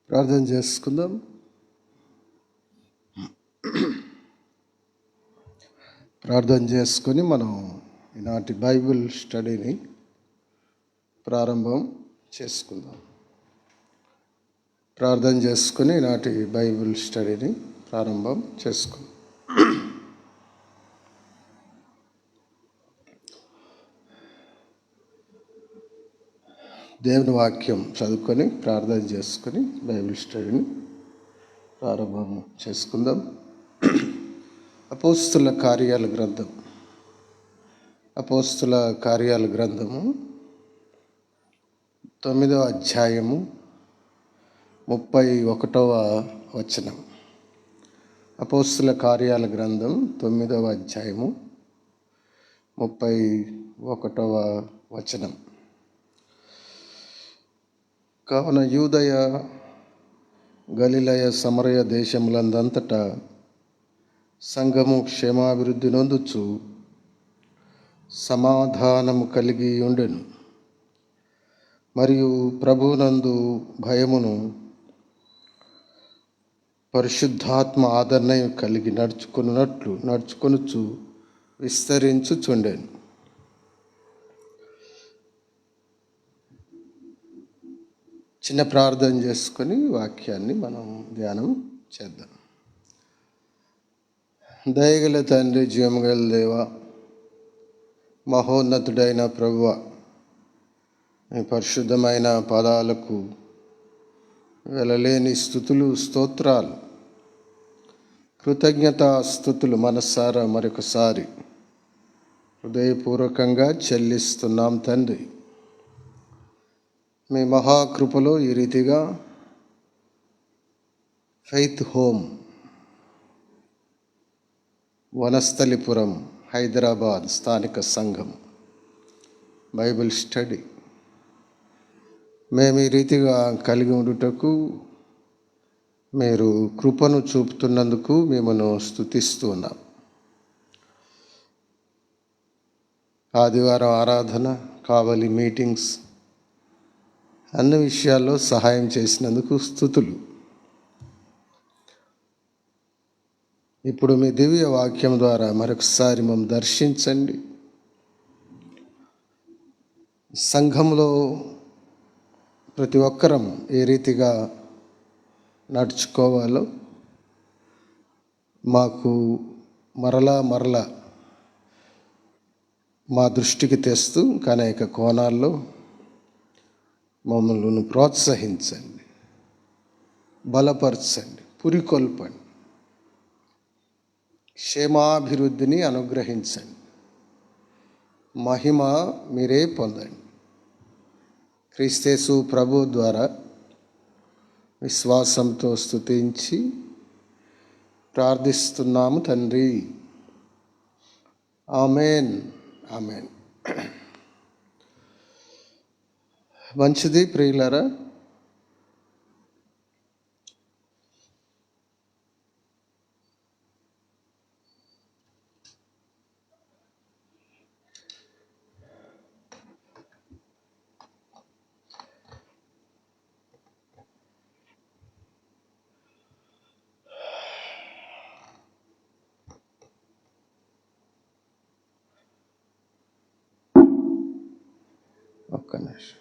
ప్రార్థన చేసుకుందాం. ప్రార్థన చేసుకొని మనం ఈనాటి బైబిల్ స్టడీని ప్రారంభం చేసుకుందాం. ప్రార్థన చేసుకుని ఈనాటి బైబిల్ స్టడీని ప్రారంభం చేసుకుందాం. దేవుని వాక్యం చదువుకొని ప్రార్థన చేసుకొని బైబిల్ స్టడీని ప్రారంభం చేసుకుందాం. అపోస్తుల కార్యాల గ్రంథము 9వ అధ్యాయము 31వ వచనం. అపోస్తుల కార్యాల గ్రంథం 9వ అధ్యాయము 31వ వచనం. కావున యూదయ, గలిలయ, సమరయ దేశములందంతటా సంఘము క్షేమాభివృద్ధి నొందుచు సమాధానము కలిగి ఉండెను. మరియు ప్రభువునందు భయమును, పరిశుద్ధాత్మ ఆదరణ కలిగి నడుచుకొనుచు విస్తరించుచుండెను. చిన్న ప్రార్థన చేసుకొని వాక్యాన్ని మనం ధ్యానం చేద్దాం. దయగల తండ్రి, జీవముగల దేవ, మహోన్నతుడైన ప్రభువ, మీ పరిశుద్ధమైన పదాలకు వెలలేని స్తుతులు, స్తోత్రాలు, కృతజ్ఞతా స్తుతులు మనసారా మరొకసారి హృదయపూర్వకంగా చెల్లిస్తున్నాం తండ్రి. మీ మహాకృపలో ఈ రీతిగా ఫెయిత్ హోమ్, వనస్థలిపురం, హైదరాబాద్ స్థానిక సంఘం బైబిల్ స్టడీ మేము ఈ రీతిగా కలిగి ఉండుటకు మీరు కృపను చూపుతున్నందుకు మిమ్మల్ని స్తుతిస్తూ ఉన్నాం. ఆదివారం ఆరాధన, కావలి మీటింగ్స్, అన్ని విషయాల్లో సహాయం చేసినందుకు స్తుతులు. ఇప్పుడు మీ దివ్య వాక్యం ద్వారా మరొకసారి మమ్మల్ని దర్శించండి. సంఘంలో ప్రతి ఒక్కరం ఏ రీతిగా నడుచుకోవాలో మాకు మరలా మా దృష్టికి తెస్తూ అనేక కోణాల్లో మమ్మల్ని ప్రోత్సహించండి, బలపరచండి, పురికొల్పండి, క్షేమాభివృద్ధిని అనుగ్రహించండి. మహిమ మీరే పొందండి. క్రీస్తు ప్రభు ద్వారా విశ్వాసంతో స్తుతించి ప్రార్థిస్తున్నాము తండ్రి. Amen, amen. మంచిది ప్రియులారా, ఒక్క నిమిషం.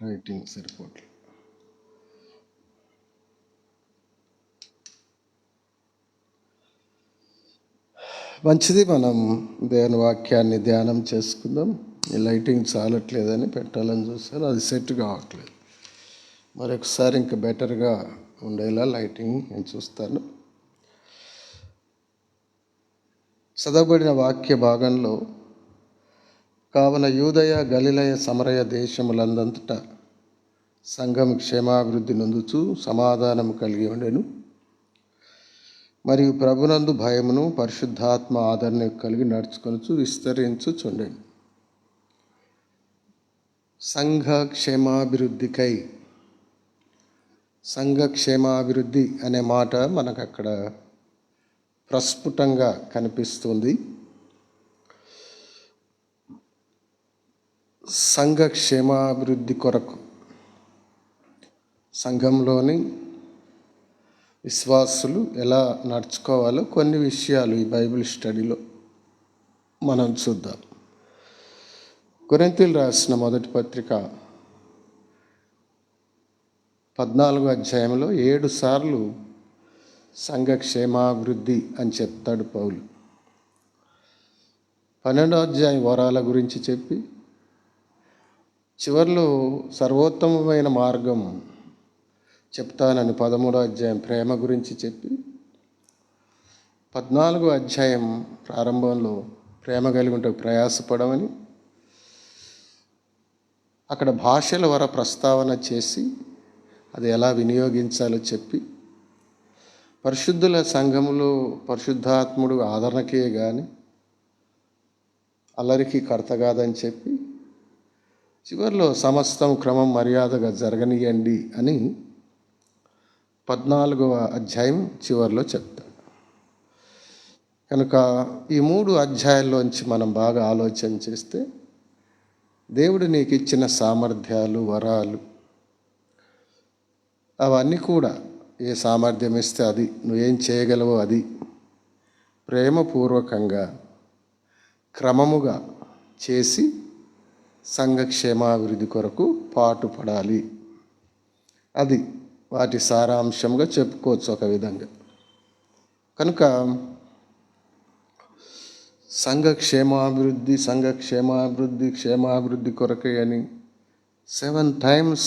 లైటింగ్ సరిపోతుంది. మంచిది, మనం దేవుని వాక్యాన్ని ధ్యానం చేసుకుందాం. ఈ లైటింగ్ చాలట్లేదని పెట్టాలని చూస్తాను, అది సెట్ కావట్లేదు. మరొకసారి ఇంకా బెటర్గా ఉండేలా లైటింగ్ నేను చూస్తాను. చదవబడిన వాక్య భాగంలో, కావున యూదయ, గలిలయ, సమరయ దేశములందంతటా సంఘం క్షేమాభివృద్ధి నొందుచు సమాధానము కలిగి ఉండెను. మరియు ప్రభునందు భయమును, పరిశుద్ధాత్మ ఆదరణ కలిగి నడుచుకొనుచు విస్తరించుచుండెను. సంఘ క్షేమాభివృద్ధికై. సంఘ క్షేమాభివృద్ధి అనే మాట మనకు అక్కడ ప్రస్ఫుటంగా కనిపిస్తుంది. సంఘ క్షేమాభివృద్ధి కొరకు సంఘంలోని విశ్వాసులు ఎలా నడుచుకోవాలో కొన్ని విషయాలు ఈ బైబిల్ స్టడీలో మనం చూద్దాం. కొరింథీయులకు రాసిన మొదటి పత్రిక 14వ అధ్యాయంలో 7 సార్లు సంఘ క్షేమాభివృద్ధి అని చెప్తాడు పౌలు. 12వ అధ్యాయం వరాల గురించి చెప్పి, చివరిలో సర్వోత్తమమైన మార్గం చెప్తానని 13వ అధ్యాయం ప్రేమ గురించి చెప్పి, 14వ అధ్యాయం ప్రారంభంలో ప్రేమ కలిగి ఉంటే ప్రయాసపడమని, అక్కడ భాషల వర ప్రస్తావన చేసి అది ఎలా వినియోగించాలో చెప్పి, పరిశుద్ధుల సంఘములో పరిశుద్ధాత్ముడు ఆదరణకే కానీ అల్లరికి కర్త కాదని చెప్పి, చివరిలో సమస్తం క్రమం మర్యాదగా జరగనీయండి అని 14వ అధ్యాయం చివరిలో చెప్తాడు. కనుక ఈ 3 అధ్యాయాల్లోంచి మనం బాగా ఆలోచన చేస్తే, దేవుడు నీకు ఇచ్చిన సామర్థ్యాలు, వరాలు, అవన్నీ కూడా ఏ సామర్థ్యం ఇస్తే అది, నువ్వేం చేయగలవో అది ప్రేమపూర్వకంగా క్రమముగా చేసి సంఘ క్షేమాభివృద్ధి కొరకు పాటుపడాలి. అది వాటి సారాంశంగా చెప్పుకోవచ్చు ఒక విధంగా. కనుక సంఘ క్షేమాభివృద్ధి కొరకే అని 7 times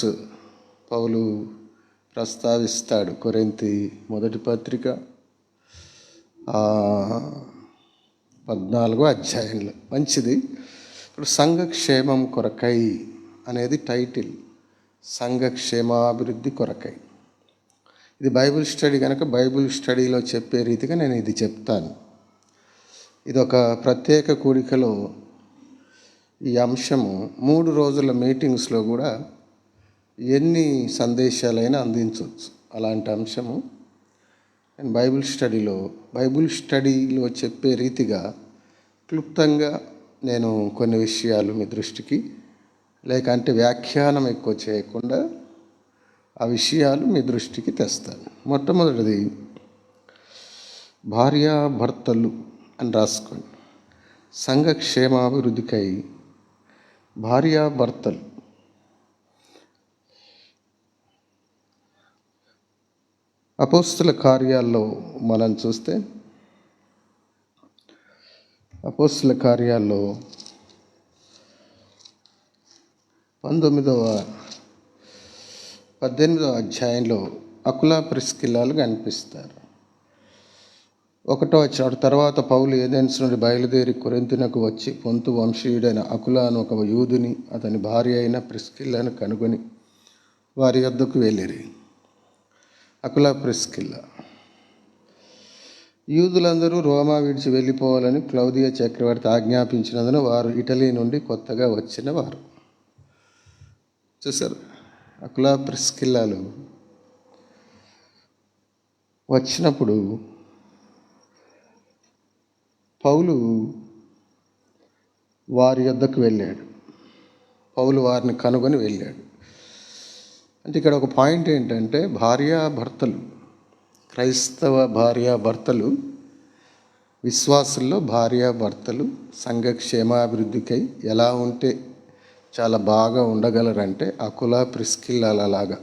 పౌలు ప్రస్తావిస్తాడు కొరింథీ మొదటి పత్రిక 14వ అధ్యాయంలో. మంచిది. ఇప్పుడు సంఘ క్షేమం కొరకై అనేది టైటిల్. సంఘ క్షేమాభివృద్ధి కొరకై. ఇది బైబిల్ స్టడీ కనుక బైబిల్ స్టడీలో చెప్పే రీతిగా నేను ఇది చెప్తాను. ఇది ఒక ప్రత్యేక కూడికలో ఈ అంశము 3 రోజుల మీటింగ్స్లో కూడా ఎన్ని సందేశాలైనా అందించవచ్చు. అలాంటి అంశము నేను బైబిల్ స్టడీలో చెప్పే రీతిగా క్లుప్తంగా నేను కొన్ని విషయాలు మీ దృష్టికి, లేకంటే వ్యాఖ్యానం ఎక్కువ చేయకుండా ఆ విషయాలు మీ దృష్టికి తెస్తాను. మొట్టమొదటిది భార్యాభర్తలు అని రాసుకోండి. సంఘ క్షేమాభివృద్ధికై భార్యాభర్తలు. అపోస్తుల కార్యాల్లో మనం చూస్తే, అపోస్తుల కార్యాల్లో 18వ అధ్యాయంలో అకులా ప్రిస్కిల్లాలు కనిపిస్తారు. 1వ వచనం, తర్వాత పౌలు ఏథెన్స్ నుండి బయలుదేరి కొరింథునకు వచ్చి పొంతు వంశీయుడైన అకులాను ఒక యూదుని అతని భార్య అయిన ప్రిస్కిల్లాను కనుగొని వారి యొద్దకు వెళ్ళిరి. అకులా ప్రిస్కిల్లా యూదులందరూ రోమా విడిచి వెళ్ళిపోవాలని క్లౌదియ చక్రవర్తి ఆజ్ఞాపించినందున వారు ఇటలీ నుండి కొత్తగా వచ్చిన వారు. చూసారు, అకులా ప్రిస్కిల్లాలు వచ్చినప్పుడు పౌలు వారి యొద్దకు వెళ్ళాడు. పౌలు వారిని కనుగొని వెళ్ళాడు. అంటే ఇక్కడ ఒక పాయింట్ ఏంటంటే, భార్యాభర్తలు, క్రైస్తవ భార్యాభర్తలు, విశ్వాసుల్లో భార్యాభర్తలు సంఘ క్షేమాభివృద్ధికై ఎలా ఉంటే చాలా బాగా ఉండగలరంటే అకులా ప్రిస్కిల్లాలలాగా.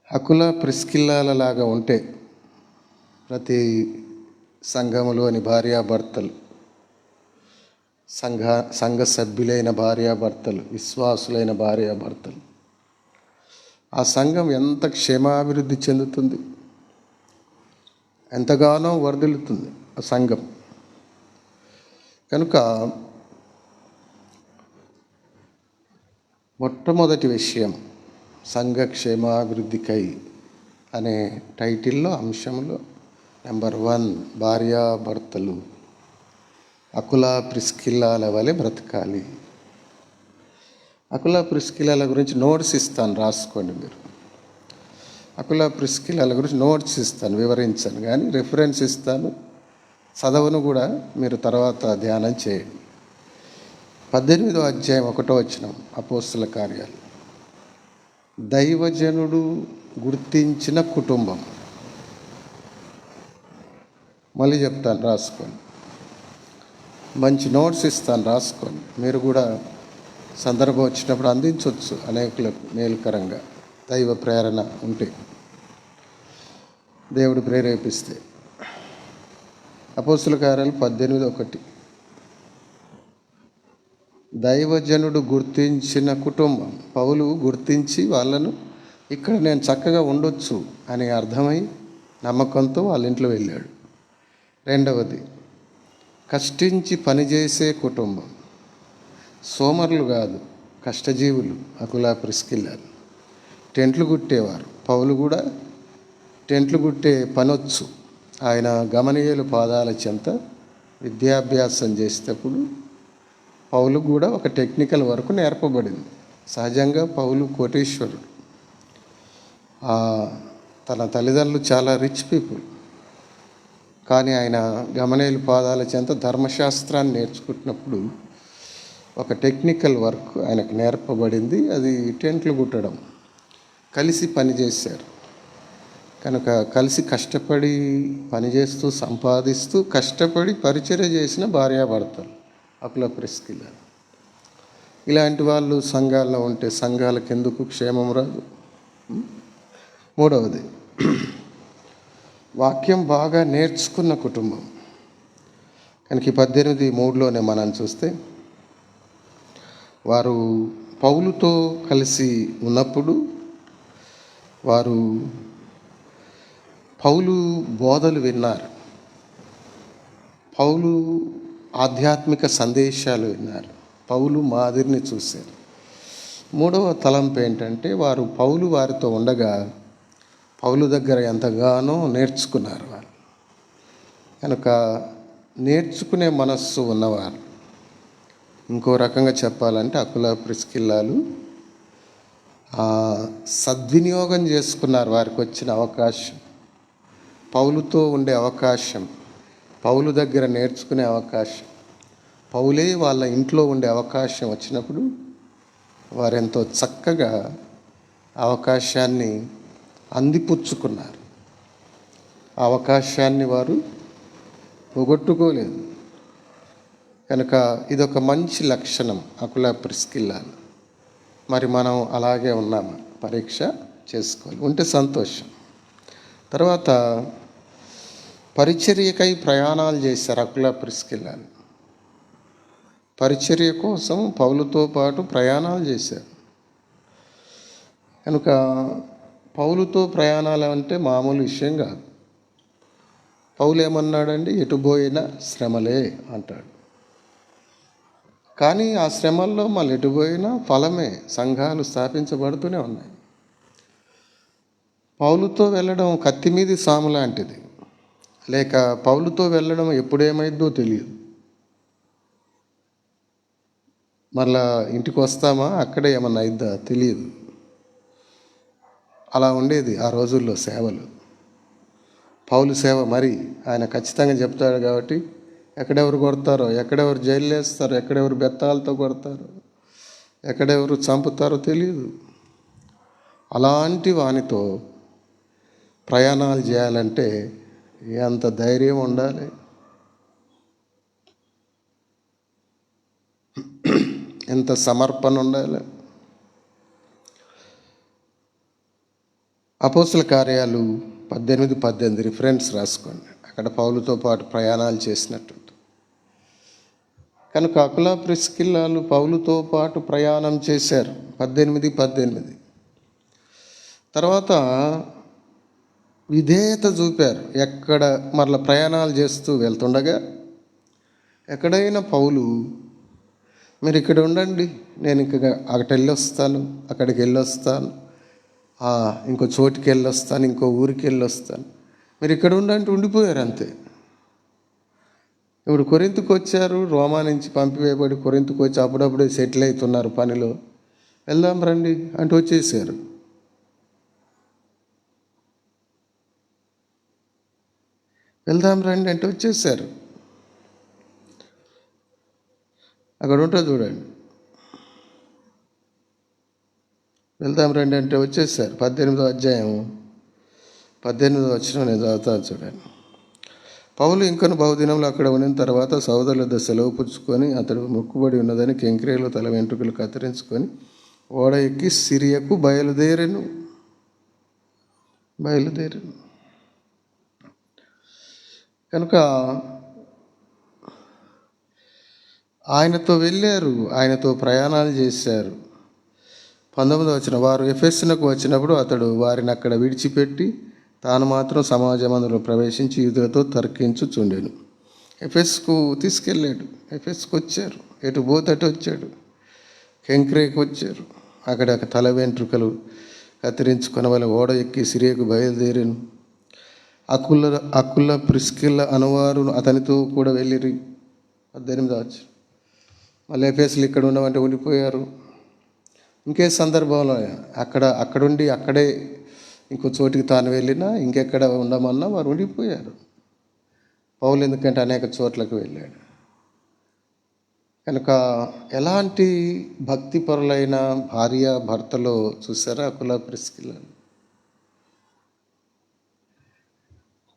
అకులా ప్రిస్కిల్లాలలాగా ఉంటే ప్రతి సంఘములోని భార్యాభర్తలు, సంఘ సభ్యులైన భార్యాభర్తలు, విశ్వాసులైన భార్యాభర్తలు, ఆ సంఘం ఎంత క్షేమాభివృద్ధి చెందుతుంది, ఎంతగానో వర్ధిల్లుతుంది ఆ సంఘం. కనుక మొట్టమొదటి విషయం సంఘ క్షేమాభివృద్ధికై అనే టైటిల్లో అంశంలో నెంబర్ 1, భార్యాభర్తలు అకులా ప్రిస్కిల్లాల వలె బ్రతకాలి. అకుల ప్రిస్కిలాల గురించి నోట్స్ ఇస్తాను, రాసుకోండి మీరు. అకుల ప్రిస్కిలాల గురించి నోట్స్ ఇస్తాను, వివరించాను, కానీ రిఫరెన్స్ ఇస్తాను, చదవను కూడా. మీరు తర్వాత ధ్యానం చేయండి. 18వ అధ్యాయం 1వ వచనం, అపోస్తుల కార్యాలు. దైవజనుడు గుర్తించిన కుటుంబం. మళ్ళీ చెప్తాను, రాసుకోండి. మంచి నోట్స్ ఇస్తాను, రాసుకోండి. మీరు కూడా సందర్భం వచ్చినప్పుడు అందించవచ్చు అనేకులకు మేలుకరంగా, దైవ ప్రేరణ ఉంటే, దేవుడు ప్రేరేపిస్తే. అపోస్తుల కార్యాలు 18:1. దైవజనుడు గుర్తించిన కుటుంబం. పౌలు గుర్తించి వాళ్ళను ఇక్కడ నేను చక్కగా ఉండొచ్చు అని అర్థమై నమ్మకంతో వాళ్ళ ఇంట్లో వెళ్ళాడు. రెండవది, కష్టించి పనిచేసే కుటుంబం. సోమరులు కాదు, కష్టజీవులు. అకుల ప్రిస్కిల్లాలు టెంట్లు కుట్టేవారు. పౌలు కూడా టెంట్లు కుట్టే పనొచ్చు. ఆయన గమనీయులు పాదాల చెంత విద్యాభ్యాసం చేసేటప్పుడు పౌలు కూడా ఒక టెక్నికల్ వరకు నేర్పబడింది. సహజంగా పౌలు కోటీశ్వరుడు. తన తల్లిదండ్రులు చాలా రిచ్ పీపుల్, కానీ ఆయన గమనీయులు పాదాల చెంత ధర్మశాస్త్రాన్ని నేర్చుకుంటున్నప్పుడు ఒక టెక్నికల్ వర్క్ ఆయనకు నేర్పబడింది. అది టెంట్లు కుట్టడం. కలిసి పనిచేశారు కనుక కలిసి కష్టపడి పనిచేస్తూ సంపాదిస్తూ కష్టపడి పరిచర్య చేసిన భార్యాభర్తలు అకుల ప్రిస్కిల్లా. ఇలాంటి వాళ్ళు సంఘాల్లో ఉంటే సంఘాలకు ఎందుకు క్షేమం రాదు? మూడవది, వాక్యం బాగా నేర్చుకున్న కుటుంబం. కనుక 18:3లోనే మనం చూస్తే, వారు పౌలుతో కలిసి ఉన్నప్పుడు వారు పౌలు బోధలు విన్నారు, పౌలు ఆధ్యాత్మిక సందేశాలు విన్నారు, పౌలు మాదిరిని చూశారు. మూడవ తలంపు ఏంటంటే, వారు పౌలు వారితో ఉండగా పౌలు దగ్గర ఎంతగానో నేర్చుకున్నారు వారు. కనుక నేర్చుకునే మనస్సు ఉన్నవారు. ఇంకో రకంగా చెప్పాలంటే అకుల ప్రిస్కిల్లాలు సద్వినియోగం చేసుకున్నారు వారికి వచ్చిన అవకాశం, పౌలుతో ఉండే అవకాశం, పౌలు దగ్గర నేర్చుకునే అవకాశం, పౌలే వాళ్ళ ఇంట్లో ఉండే అవకాశం వచ్చినప్పుడు వారెంతో చక్కగా అవకాశాన్ని అందిపుచ్చుకున్నారు. ఆ అవకాశాన్ని వారు పోగొట్టుకోలేదు. కనుక ఇదొక మంచి లక్షణం అకుల ప్రిస్కిల్లాలు. మరి మనం అలాగే ఉన్నామా? పరీక్ష చేసుకోవాలి. ఉంటే సంతోషం. తర్వాత పరిచర్యకై ప్రయాణాలు చేశారు అకుల ప్రిస్కిల్లాలు. పరిచర్య కోసం పౌలుతో పాటు ప్రయాణాలు చేశారు. కనుక పౌలుతో ప్రయాణాలు అంటే మామూలు విషయం కాదు. పౌలు ఏమన్నాడండి? ఎటు పోయినా శ్రమలే అంటాడు. కానీ ఆ శ్రమల్లో మళ్ళీ ఎటు పోయినా ఫలమే, సంఘాలు స్థాపించబడుతూనే ఉన్నాయి. పౌలుతో వెళ్ళడం కత్తి మీది సాము లాంటిది. లేక పౌలుతో వెళ్ళడం ఎప్పుడేమైద్దో తెలియదు. మళ్ళా ఇంటికి వస్తామా, అక్కడే ఏమన్నా అయిద్దా తెలియదు. అలా ఉండేది ఆ రోజుల్లో సేవలు. పౌలు సేవ మరి ఆయన ఖచ్చితంగా చెప్తాడు కాబట్టి ఎక్కడెవరు కొడతారో, ఎక్కడెవరు జైలు వేస్తారో, ఎక్కడెవరు బెత్తాలతో కొడతారో, ఎక్కడెవరు చంపుతారో తెలియదు. అలాంటి వానితో ప్రయాణాలు చేయాలంటే ఎంత ధైర్యం ఉండాలి, ఎంత సమర్పణ ఉండాలి. అపోస్తుల కార్యాలు 18:18 రిఫరెన్స్ రాసుకోండి. అక్కడ పౌలుతో పాటు ప్రయాణాలు చేసినట్టు. కనుక అకుల ప్రిస్కిల్లాలు పౌలుతో పాటు ప్రయాణం చేశారు. 18:18. తర్వాత విధేయత చూపారు. ఎక్కడ మరల ప్రయాణాలు చేస్తూ వెళ్తుండగా ఎక్కడైనా పౌలు, మీరు ఇక్కడ ఉండండి, నేను ఇంకా అక్కడికి వెళ్ళొస్తాను, అక్కడికి వెళ్ళొస్తాను, ఇంకో చోటుకి వెళ్ళొస్తాను, ఇంకో ఊరికి వెళ్ళొస్తాను, మీరు ఇక్కడ ఉండంటే ఉండిపోయారు అంతే. ఇప్పుడు కొరింథుకు వచ్చారు, రోమా నుంచి పంపివేయబడి కొరింథుకు వచ్చి అప్పుడప్పుడే సెటిల్ అవుతున్నారు పనిలో. వెళ్దాం రండి అంటూ వచ్చేసారు. వెళ్దాం రండి అంటే వచ్చేసారు. అక్కడ ఉంటుంది చూడండి, వెళ్దాం రండి అంటే వచ్చేసారు. 18వ అధ్యాయం 18వ వచనం నేను చదువుతాను చూడండి. పౌలు ఇంకను బహుదినంలో అక్కడ ఉండిన తర్వాత సోదరుల వద్ద సెలవు పుచ్చుకొని అతడు మొక్కుబడి ఉన్నదని కెంక్రేలో తల వెంట్రుకలు కత్తిరించుకొని ఓడ ఎక్కి సిరియకు బయలుదేరెను. కనుక ఆయనతో వెళ్ళారు, ఆయనతో ప్రయాణాలు చేశారు. 19వ వచనం, వారు ఎఫెసునకు వచ్చినప్పుడు అతడు వారిని అక్కడ విడిచిపెట్టి తాను మాత్రం సమాజమందులో ప్రవేశించి యూదులతో తర్కించుచుండెను. ఎఫెస్కు తీసుకెళ్ళాడు. ఎఫెస్కు వచ్చారు, ఎటు పోతే అటు వచ్చాడు. కెంక్రేకి వచ్చారు, అక్కడ తల వెంట్రుకలు కత్తిరించుకున్న వాళ్ళ ఓడ ఎక్కి సిరియకు బయలుదేరాను. అకుల ప్రిస్కిల్ల అనువారు అతనితో కూడా వెళ్ళిరి. 18వ వచనం, మళ్ళీ ఎఫెసులు ఇక్కడ ఉండమంటే ఉండిపోయారు. ఇంకే సందర్భంలో అక్కడుండి అక్కడే ఇంకో చోటికి తాను వెళ్ళినా ఇంకెక్కడ ఉండమన్నా వారు ఉండిపోయారు. పౌలు ఎందుకంటే అనేక చోట్లకు వెళ్ళాడు. కనుక ఎలాంటి భక్తిపరులైన భార్య భర్తలో చూసారా అకుల ప్రిస్కిల్లాలు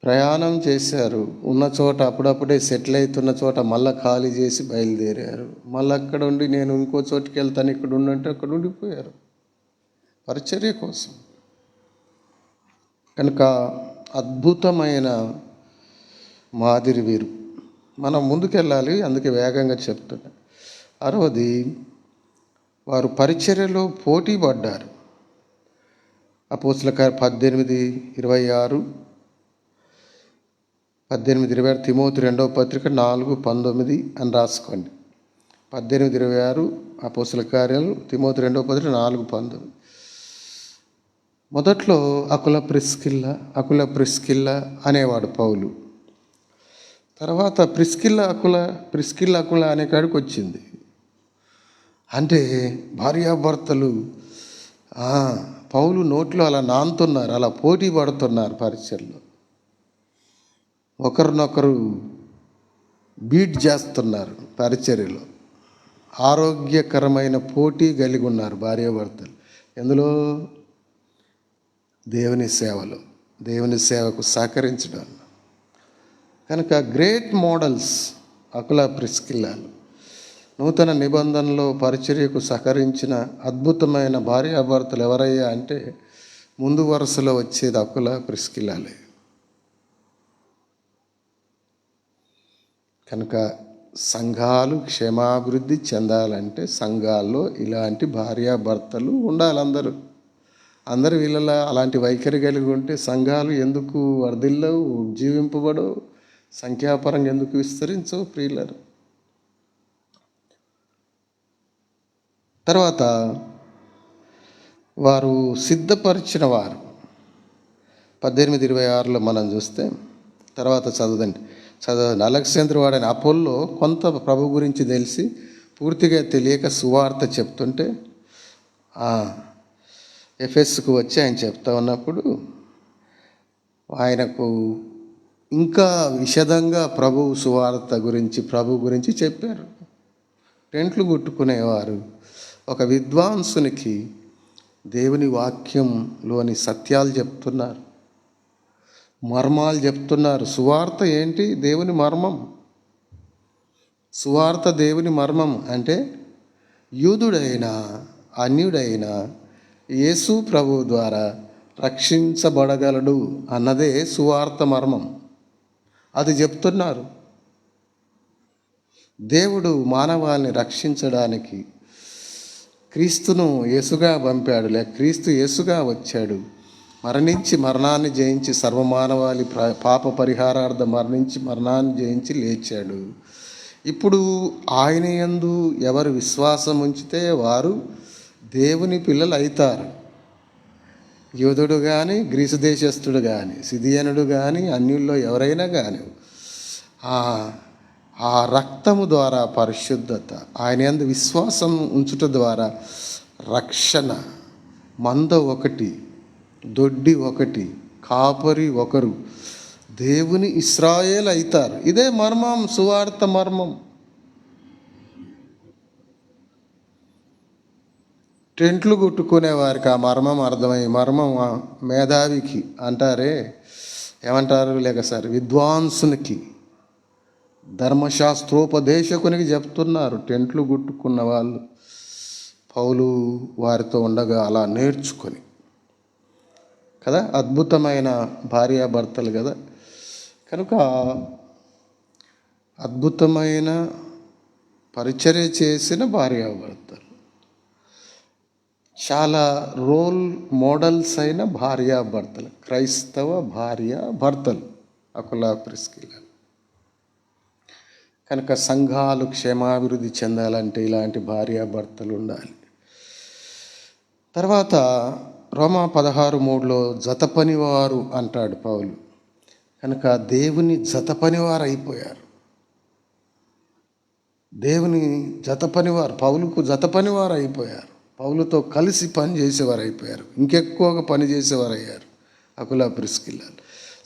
ప్రయాణం చేశారు. ఉన్న చోట అప్పుడప్పుడే సెటిల్ అవుతున్న చోట మళ్ళీ ఖాళీ చేసి బయలుదేరారు. మళ్ళీ అక్కడ ఉండి నేను ఇంకో చోటుకి వెళ్తాను ఇక్కడ ఉండంటే అక్కడ ఉండిపోయారు పరిచర్య కోసం. కనుక అద్భుతమైన మాదిరి వీరు. మనం ముందుకెళ్ళాలి, అందుకే వేగంగా చెప్తున్నా. 6వది, వారు పరిచర్యలో పోటీ పడ్డారు. అపోస్తలుల కార్యం 18:26, 18:26 తిమోతి 2వ పత్రిక 4:19 అని రాసుకోండి. 18:26 అపోస్తలుల కార్యాలు, తిమోతి 2వ పత్రిక 4:19. మొదట్లో అకుల ప్రిస్కిల్ల అనేవాడు పౌలు. తర్వాత ప్రిస్కిల్ల అకుల అనే కాడికి వచ్చింది. అంటే భార్యాభర్తలు పౌలు నోట్లో అలా నానుతున్నారు, అలా పోటీ పడుతున్నారు పరిచర్లో. ఒకరినొకరు బీట్ చేస్తున్నారు పరిచర్యలో. ఆరోగ్యకరమైన పోటీ కలిగి ఉన్నారు భార్యాభర్తలు. ఎందులో? దేవుని సేవలో, దేవుని సేవకు సహకరించడం. కనుక గ్రేట్ మోడల్స్ అకుల ప్రిస్కిల్లాలు. నూతన నిబంధనలో పరిచర్యకు సహకరించిన అద్భుతమైన భార్యాభర్తలు ఎవరయ్యా అంటే ముందు వరుసలో వచ్చేది అకుల ప్రిస్కిల్లాలే. కనుక సంఘాలు క్షేమాభివృద్ధి చెందాలంటే సంఘాల్లో ఇలాంటి భార్యాభర్తలు ఉండాలి. అందరు వీళ్ళలా అలాంటి వైఖరి కలిగి ఉంటే సంఘాలు ఎందుకు వర్ధిల్లవు, జీవింపబడవు, సంఖ్యాపరంగా ఎందుకు విస్తరించవు ప్రియులారు. తర్వాత వారు సిద్ధపరిచిన వారు 18:26లో మనం చూస్తే, తర్వాత చదవండి. అలెగ్జాంద్రు వాడని అపోల్లో కొంత ప్రభు గురించి తెలిసి పూర్తిగా తెలియక సువార్త చెప్తుంటే ఎఫెస్కు వచ్చి ఆయన చెప్తా ఉన్నప్పుడు ఆయనకు ఇంకా విశదంగా ప్రభు గురించి చెప్పారు. టెంట్లు కుట్టుకునేవారు ఒక విద్వాంసునికి దేవుని వాక్యంలోని సత్యాలు చెప్తున్నారు, మర్మాలు చెప్తున్నారు. సువార్త ఏంటి? దేవుని మర్మం. సువార్త దేవుని మర్మం అంటే యూదుడైనా అన్యుడైనా యేసు ప్రభు ద్వారా రక్షించబడగలడు అన్నదే సువార్త మర్మం. అది చెప్తున్నారు. దేవుడు మానవాళిని రక్షించడానికి క్రీస్తును యేసుగా పంపాడు, క్రీస్తు యేసుగా వచ్చాడు, మరణించి మరణాన్ని జయించి సర్వమానవాళి పాప పరిహారార్థం మరణించి మరణాన్ని జయించి లేచాడు. ఇప్పుడు ఆయన యందు ఎవరు విశ్వాసం ఉంచితే వారు దేవుని పిల్లలు అవుతారు. యూదుడు కానీ, గ్రీసు దేశస్థుడు కానీ, సిదియనుడు కానీ, అన్యుల్లో ఎవరైనా కానీ ఆ రక్తము ద్వారా పరిశుద్ధత, ఆయన యందు విశ్వాసం ఉంచుట ద్వారా రక్షణ, మంద ఒకటి, దొడ్డి ఒకటి, కాపరి ఒకరు, దేవుని ఇశ్రాయేల్ అవుతారు. ఇదే మర్మం, సువార్త మర్మం. టెంట్లు కుట్టుకునే వారికి ఆ మర్మం అర్థమై, మర్మం మేధావికి అంటారే, ఏమంటారు లేక సార్, విద్వాంసునికి, ధర్మశాస్త్రోపదేశకునికి చెప్తున్నారు. టెంట్లు కుట్టుకున్న వాళ్ళు పౌలు వారితో ఉండగా అలా నేర్చుకొని కదా, అద్భుతమైన భార్యాభర్తలు కదా. కనుక అద్భుతమైన పరిచర్య చేసిన భార్యాభర్తలు, చాలా రోల్ మోడల్స్ అయిన భార్యాభర్తలు, క్రైస్తవ భార్యాభర్తలు అకులా ప్రిస్కిల్లా. కనుక సంఘాలు క్షేమాభివృద్ధి చెందాలంటే ఇలాంటి భార్యాభర్తలు ఉండాలి. తర్వాత రోమా 16:3 జత పనివారు అంటాడు పౌలు. కనుక దేవుని జత పనివారు అయిపోయారు. దేవుని జత పనివారు, పౌలుకు జత పనివారు అయిపోయారు. పౌలుతో కలిసి పని చేసేవారు అయిపోయారు. ఇంకెక్కువగా పని చేసేవారు అయ్యారు అకులా ప్రిస్కిల్లాలు.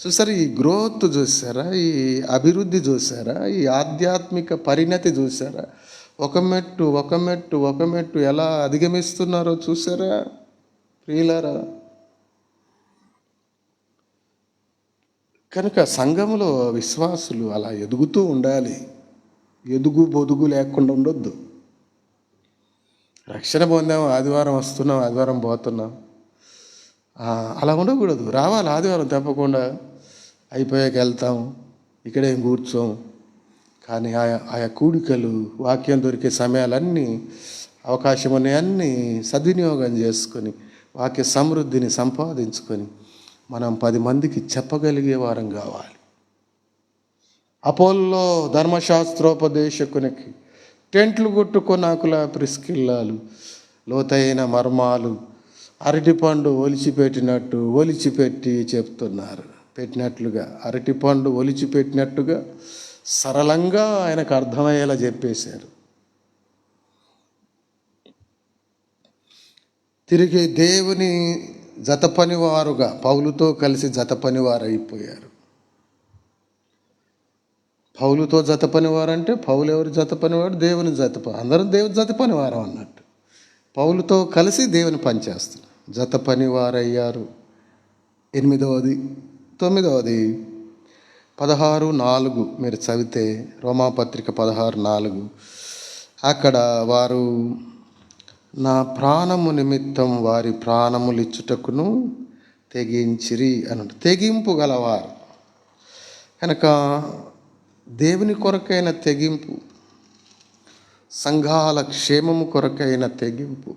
చూసారా, ఈ గ్రోత్ చూసారా, ఈ అభివృద్ధి చూసారా, ఈ ఆధ్యాత్మిక పరిణతి చూసారా, ఒక మెట్టు ఒక మెట్టు ఒక మెట్టు ఎలా అధిగమిస్తున్నారో చూసారా ప్రియులారా. కనుక సంఘంలో విశ్వాసులు అలా ఎదుగుతూ ఉండాలి. ఎదుగు బొదుగు లేకుండా ఉండొద్దు. రక్షణ పొందాము, ఆదివారం వస్తున్నాం, ఆదివారం పోతున్నాం, అలా ఉండకూడదు. రావాలి ఆదివారం తప్పకుండా, అయిపోయాక వెళ్తాం, ఇక్కడేం కూర్చోం. కానీ ఆయా కూడికలు, వాక్యం దొరికే సమయాలన్నీ, అవకాశం ఉన్నాయన్నీ సద్వినియోగం చేసుకొని వాక్య సమృద్ధిని సంపాదించుకొని మనం 10 మందికి చెప్పగలిగే వారం కావాలి. అపోల్లో ధర్మశాస్త్రోపదేశకునికి టెంట్లు కొట్టుకొని అకులా ప్రిస్కిల్లాలు లోతైన మర్మాలు అరటిపండు ఒలిచిపెట్టినట్టు ఒలిచిపెట్టి చెప్తున్నారు. పెట్టినట్లుగా, అరటిపండు ఒలిచిపెట్టినట్టుగా సరళంగా ఆయనకు అర్థమయ్యేలా చెప్పేశారు. తిరిగి దేవుని జత పనివారుగా పౌలుతో కలిసి జత పనివారు అయిపోయారు. పౌలుతో జత పనివారు అంటే పౌలు ఎవరి జత పనివాడు? దేవుని జత అందరం దేవుని జత పనివారం అన్నట్టు. పౌలుతో కలిసి దేవుని పని చేస్తారు, జత పనివారయ్యారు. 8వది 9వది 16:4 మీరు చదివితే, రోమాపత్రిక 16:4 అక్కడ వారు నా ప్రాణము నిమిత్తం వారి ప్రాణములిచ్చుటకును తెగించిరి అని, తెగింపు గలవారు. కనుక దేవుని కొరకైన తెగింపు, సంఘాల క్షేమము కొరకైన తెగింపు.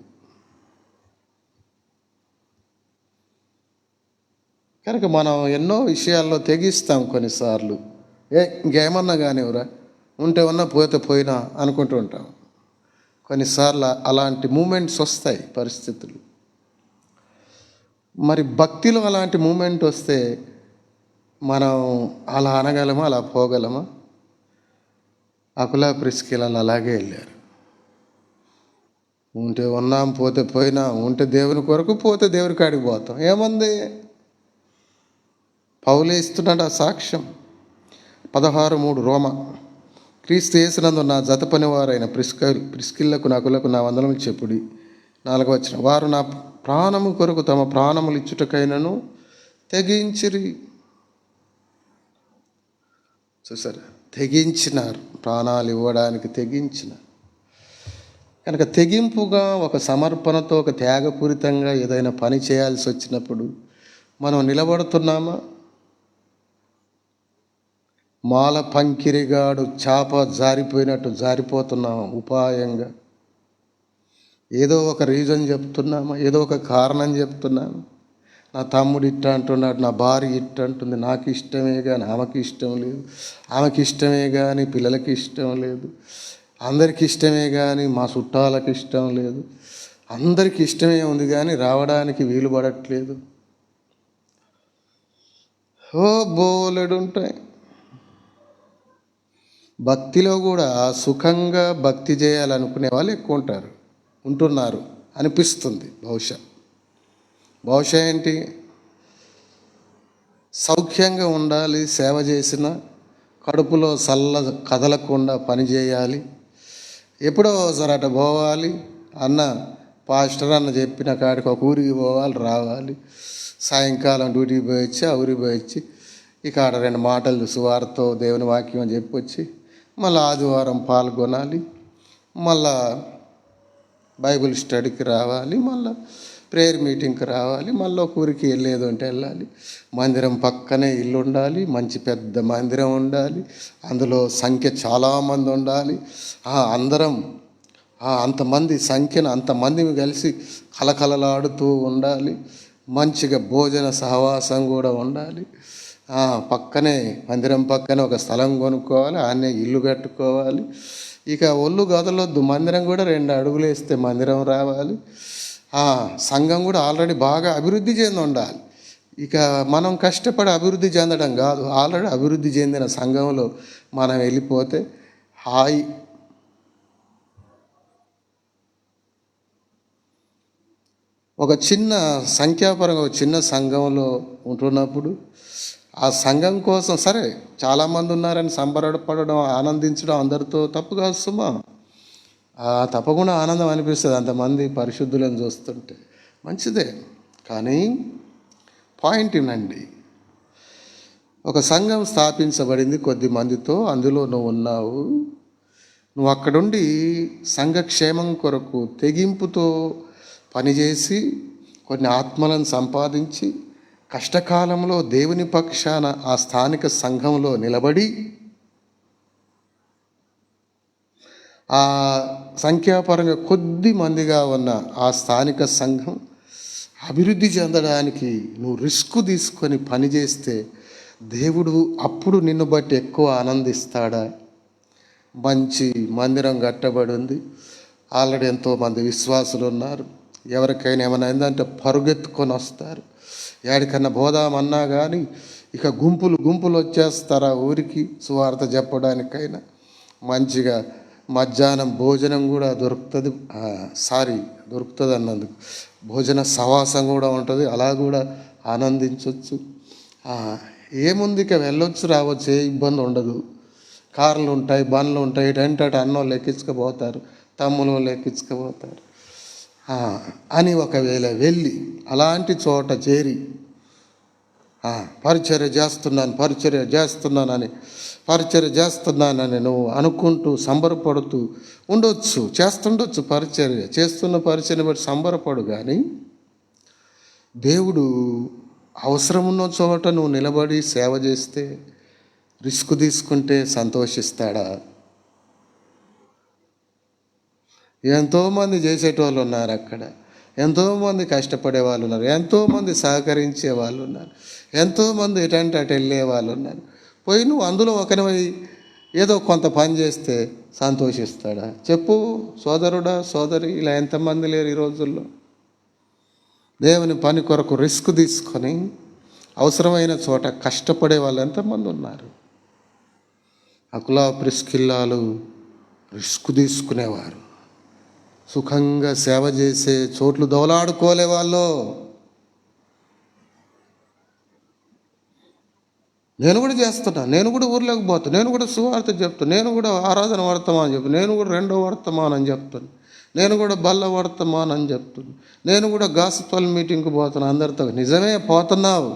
కనుక మనం ఎన్నో విషయాల్లో తెగిస్తాం కొన్నిసార్లు. ఇంకేమన్నా కానివ్వరా, ఉంటే ఉన్నా పోతే పోయినా అనుకుంటూ ఉంటాం. కొన్నిసార్లు అలాంటి మూమెంట్స్ వస్తాయి, పరిస్థితులు. మరి భక్తిలో అలాంటి మూమెంట్ వస్తే మనం అలా అనగలమా, అలా పోగలమా? అకులా ప్రిస్కిల్లాలు అలాగే వెళ్ళారు. ఉంటే ఉన్నాం, పోతే పోయినా, ఉంటే దేవుని కొరకు, పోతే దేవుని కాడికి పోతాం. ఏముంది? పౌలే ఇస్తున్నాడు ఆ సాక్ష్యం. 16:3 రోమా, క్రీస్తు యేసునందు నా జత పనివారైన ప్రిస్కిల్లకు అకులకు నా వందనములు చెప్పుడి. 4వ వారు నా ప్రాణము కొరకు తమ ప్రాణములు ఇచ్చుటకైనను తెగించిరి. చూసారా, తెగించినారు, ప్రాణాలు ఇవ్వడానికి తెగించినారు. కనుక తెగింపుగా, ఒక సమర్పణతో, ఒక త్యాగపూరితంగా ఏదైనా పని చేయాల్సి వచ్చినప్పుడు మనం నిలబడుతున్నామా? మాల పంకిరిగాడు చేప జారిపోయినట్టు జారిపోతున్నామా? ఉపాయంగా ఏదో ఒక రీజన్ చెప్తున్నామా? ఏదో ఒక కారణం చెప్తున్నామా? నా తమ్ముడు ఇట్ట అంటున్నాడు, నా భార్య ఇట్ట అంటుంది, నాకు ఇష్టమే కానీ ఆమెకి ఇష్టం లేదు, ఆమెకి ఇష్టమే కానీ పిల్లలకి ఇష్టం లేదు, అందరికి ఇష్టమే కానీ మా చుట్టాలకు ఇష్టం లేదు, అందరికి ఇష్టమే ఉంది కానీ రావడానికి వీలు పడట్లేదు. బోలెడు ఉంటాయి. భక్తిలో కూడా సుఖంగా భక్తి చేయాలనుకునే వాళ్ళు ఎక్కువ ఉంటున్నారు. అనిపిస్తుంది. బహుశా ఏంటి, సౌఖ్యంగా ఉండాలి, సేవ చేసిన కడుపులో కదలకుండా పని చేయాలి, ఎప్పుడో ఒకసారి అటు పోవాలి, పాస్టర్ అన్న చెప్పిన కాడికి ఒక ఊరికి పోవాలి, రావాలి, సాయంకాలం డ్యూటీకి పోయొచ్చి ఆ ఊరికి పోయొచ్చి ఇక ఆడ 2 మాటలు సువార్తో దేవుని వాక్యం చెప్పొచ్చి మళ్ళీ ఆదివారం పాల్గొనాలి, మళ్ళా బైబిల్ స్టడీకి రావాలి, మళ్ళీ ప్రేయర్ మీటింగ్కి రావాలి, మళ్ళీ ఒక ఊరికి వెళ్ళేది ఉంటే వెళ్ళాలి. మందిరం పక్కనే ఇల్లు ఉండాలి, మంచి పెద్ద మందిరం ఉండాలి, అందులో సంఖ్య చాలామంది ఉండాలి, అందరం అంతమంది సంఖ్యను అంతమంది కలిసి కలకలలాడుతూ ఉండాలి, మంచిగా భోజన సహవాసం కూడా ఉండాలి. మందిరం పక్కనే ఒక స్థలం కొనుక్కోవాలి, ఆనే ఇల్లు కట్టుకోవాలి. ఇక ఒళ్ళు గదలొద్దు, మందిరం కూడా 2 అడుగులు వేస్తే మందిరం రావాలి. సంఘం కూడా ఆల్రెడీ బాగా అభివృద్ధి చెంది ఉండాలి. ఇక మనం కష్టపడి అభివృద్ధి చెందడం కాదు, ఆల్రెడీ అభివృద్ధి చెందిన సంఘంలో మనం వెళ్ళిపోతే హాయి. ఒక చిన్న సంఖ్యాపరంగా ఒక చిన్న సంఘంలో ఉంటున్నప్పుడు ఆ సంఘం కోసం సరే చాలామంది ఉన్నారని సంబరపడడం, ఆనందించడం అందరితో తప్పు కాదు సుమా. తప్పకుండా ఆనందం అనిపిస్తుంది అంతమంది పరిశుద్ధులను చూస్తుంటే, మంచిదే. కానీ పాయింట్ వినండి, ఒక సంఘం స్థాపించబడింది కొద్ది మందితో, అందులో నువ్వు ఉన్నావు. నువ్వు అక్కడుండి సంఘక్షేమం కొరకు తెగింపుతో పనిచేసి కొన్ని ఆత్మలను సంపాదించి కష్టకాలంలో దేవుని పక్షాన ఆ స్థానిక సంఘంలో నిలబడి ఆ సంఖ్యాపరంగా కొద్ది మందిగా ఉన్న ఆ స్థానిక సంఘం అభివృద్ధి చెందడానికి నువ్వు రిస్క్ తీసుకొని పనిచేస్తే దేవుడు అప్పుడు నిన్ను బట్టి ఎక్కువ ఆనందిస్తాడా? మంచి మందిరం కట్టబడి ఉంది, ఆల్రెడీ ఎంతోమంది విశ్వాసులు ఉన్నారు, ఎవరికైనా ఏమైనా అయిందంటే పరుగెత్తుకొని వస్తారు, ఎక్కడికన్నా పోదామన్నా కానీ ఇక గుంపులు వచ్చేస్తారు ఆ ఊరికి సువార్త చెప్పడానికైనా. మంచిగా మధ్యాహ్నం భోజనం కూడా దొరుకుతుంది, దొరుకుతుంది అన్నందుకు భోజన సవాసం కూడా ఉంటుంది, అలా కూడా ఆనందించవచ్చు. ఏముంది, ఇక వెళ్ళొచ్చు రావచ్చు, ఏ ఇబ్బంది ఉండదు. కార్లు ఉంటాయి, బండ్లు ఉంటాయి, ఇటంటే అన్నోళ్ళు ఎక్కించుకుపోతారు, తమ్ములు ఎక్కించుకుపోతారు అని ఒకవేళ వెళ్ళి అలాంటి చోట చేరి పరిచర్య చేస్తున్నానని నువ్వు అనుకుంటూ సంబరపడుతూ ఉండొచ్చు, చేస్తుండొచ్చు. చేస్తున్న పరిచర్యని బట్టి సంబరపడు. కానీ దేవుడు అవసరం ఉన్న చోట నువ్వు నిలబడి సేవ చేస్తే, రిస్క్ తీసుకుంటే సంతోషిస్తాడా? ఎంతోమంది చేసేటోళ్ళు ఉన్నారు అక్కడ, ఎంతోమంది కష్టపడే వాళ్ళు ఉన్నారు, ఎంతోమంది సహకరించే వాళ్ళు ఉన్నారు, ఎంతోమంది ఎటంటే అటు వెళ్ళే వాళ్ళు ఉన్నారు. పోయి నువ్వు అందులో ఒకరివై ఏదో కొంత పని చేస్తే సంతోషిస్తాడా? చెప్పు సోదరుడా, సోదరి, ఇలా ఎంతమంది లేరు ఈ రోజుల్లో? దేవుని పని కొరకు రిస్క్ తీసుకొని అవసరమైన చోట కష్టపడే వాళ్ళు ఎంతమంది ఉన్నారు? అకులా ప్రిస్కిల్లాలు రిస్క్ తీసుకునేవారు, సుఖంగా సేవ చేసే చోట్లు దోలాడుకోలే వాళ్ళు. నేను కూడా చేస్తున్నా, నేను కూడా ఊర్లోకి పోతాను, నేను కూడా సువార్త చెప్తాను, నేను కూడా ఆరాధన వర్తమానం చెప్తాను, నేను కూడా 2వ వర్తమానం చెప్తాను, నేను కూడా బల్ల వర్తమానం చెప్తాను, నేను కూడా గాస్పెల్ మీటింగ్కి పోతాను అందరితో. నిజమే, పోతున్నావు.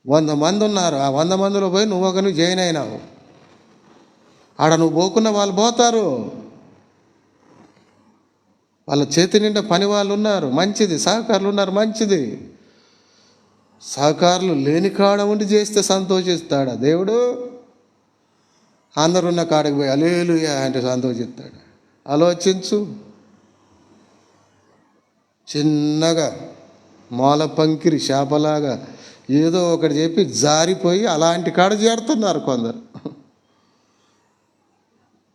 100 మంది ఉన్నారు, ఆ 100 మందిలో పోయి నువ్వు ఒకరిని జాయిన్ అయినావు. ఆడ నువ్వు పోకున్న వాళ్ళు పోతారు, వాళ్ళ చేతి నిండా పని వాళ్ళు ఉన్నారు, మంచిది. సహకారులు ఉన్నారు, మంచిది. సహకారులు లేని కాడ ఉండి చేస్తే సంతోషిస్తాడా దేవుడు? అందరున్న కాడికి పోయి హల్లెలూయా అంటే సంతోషిస్తాడు? ఆలోచించు. చిన్నగా మూల పంకిరి చేపలాగా ఏదో ఒకటి చెప్పి జారిపోయి అలాంటి కాడ చేరుతున్నారు కొందరు.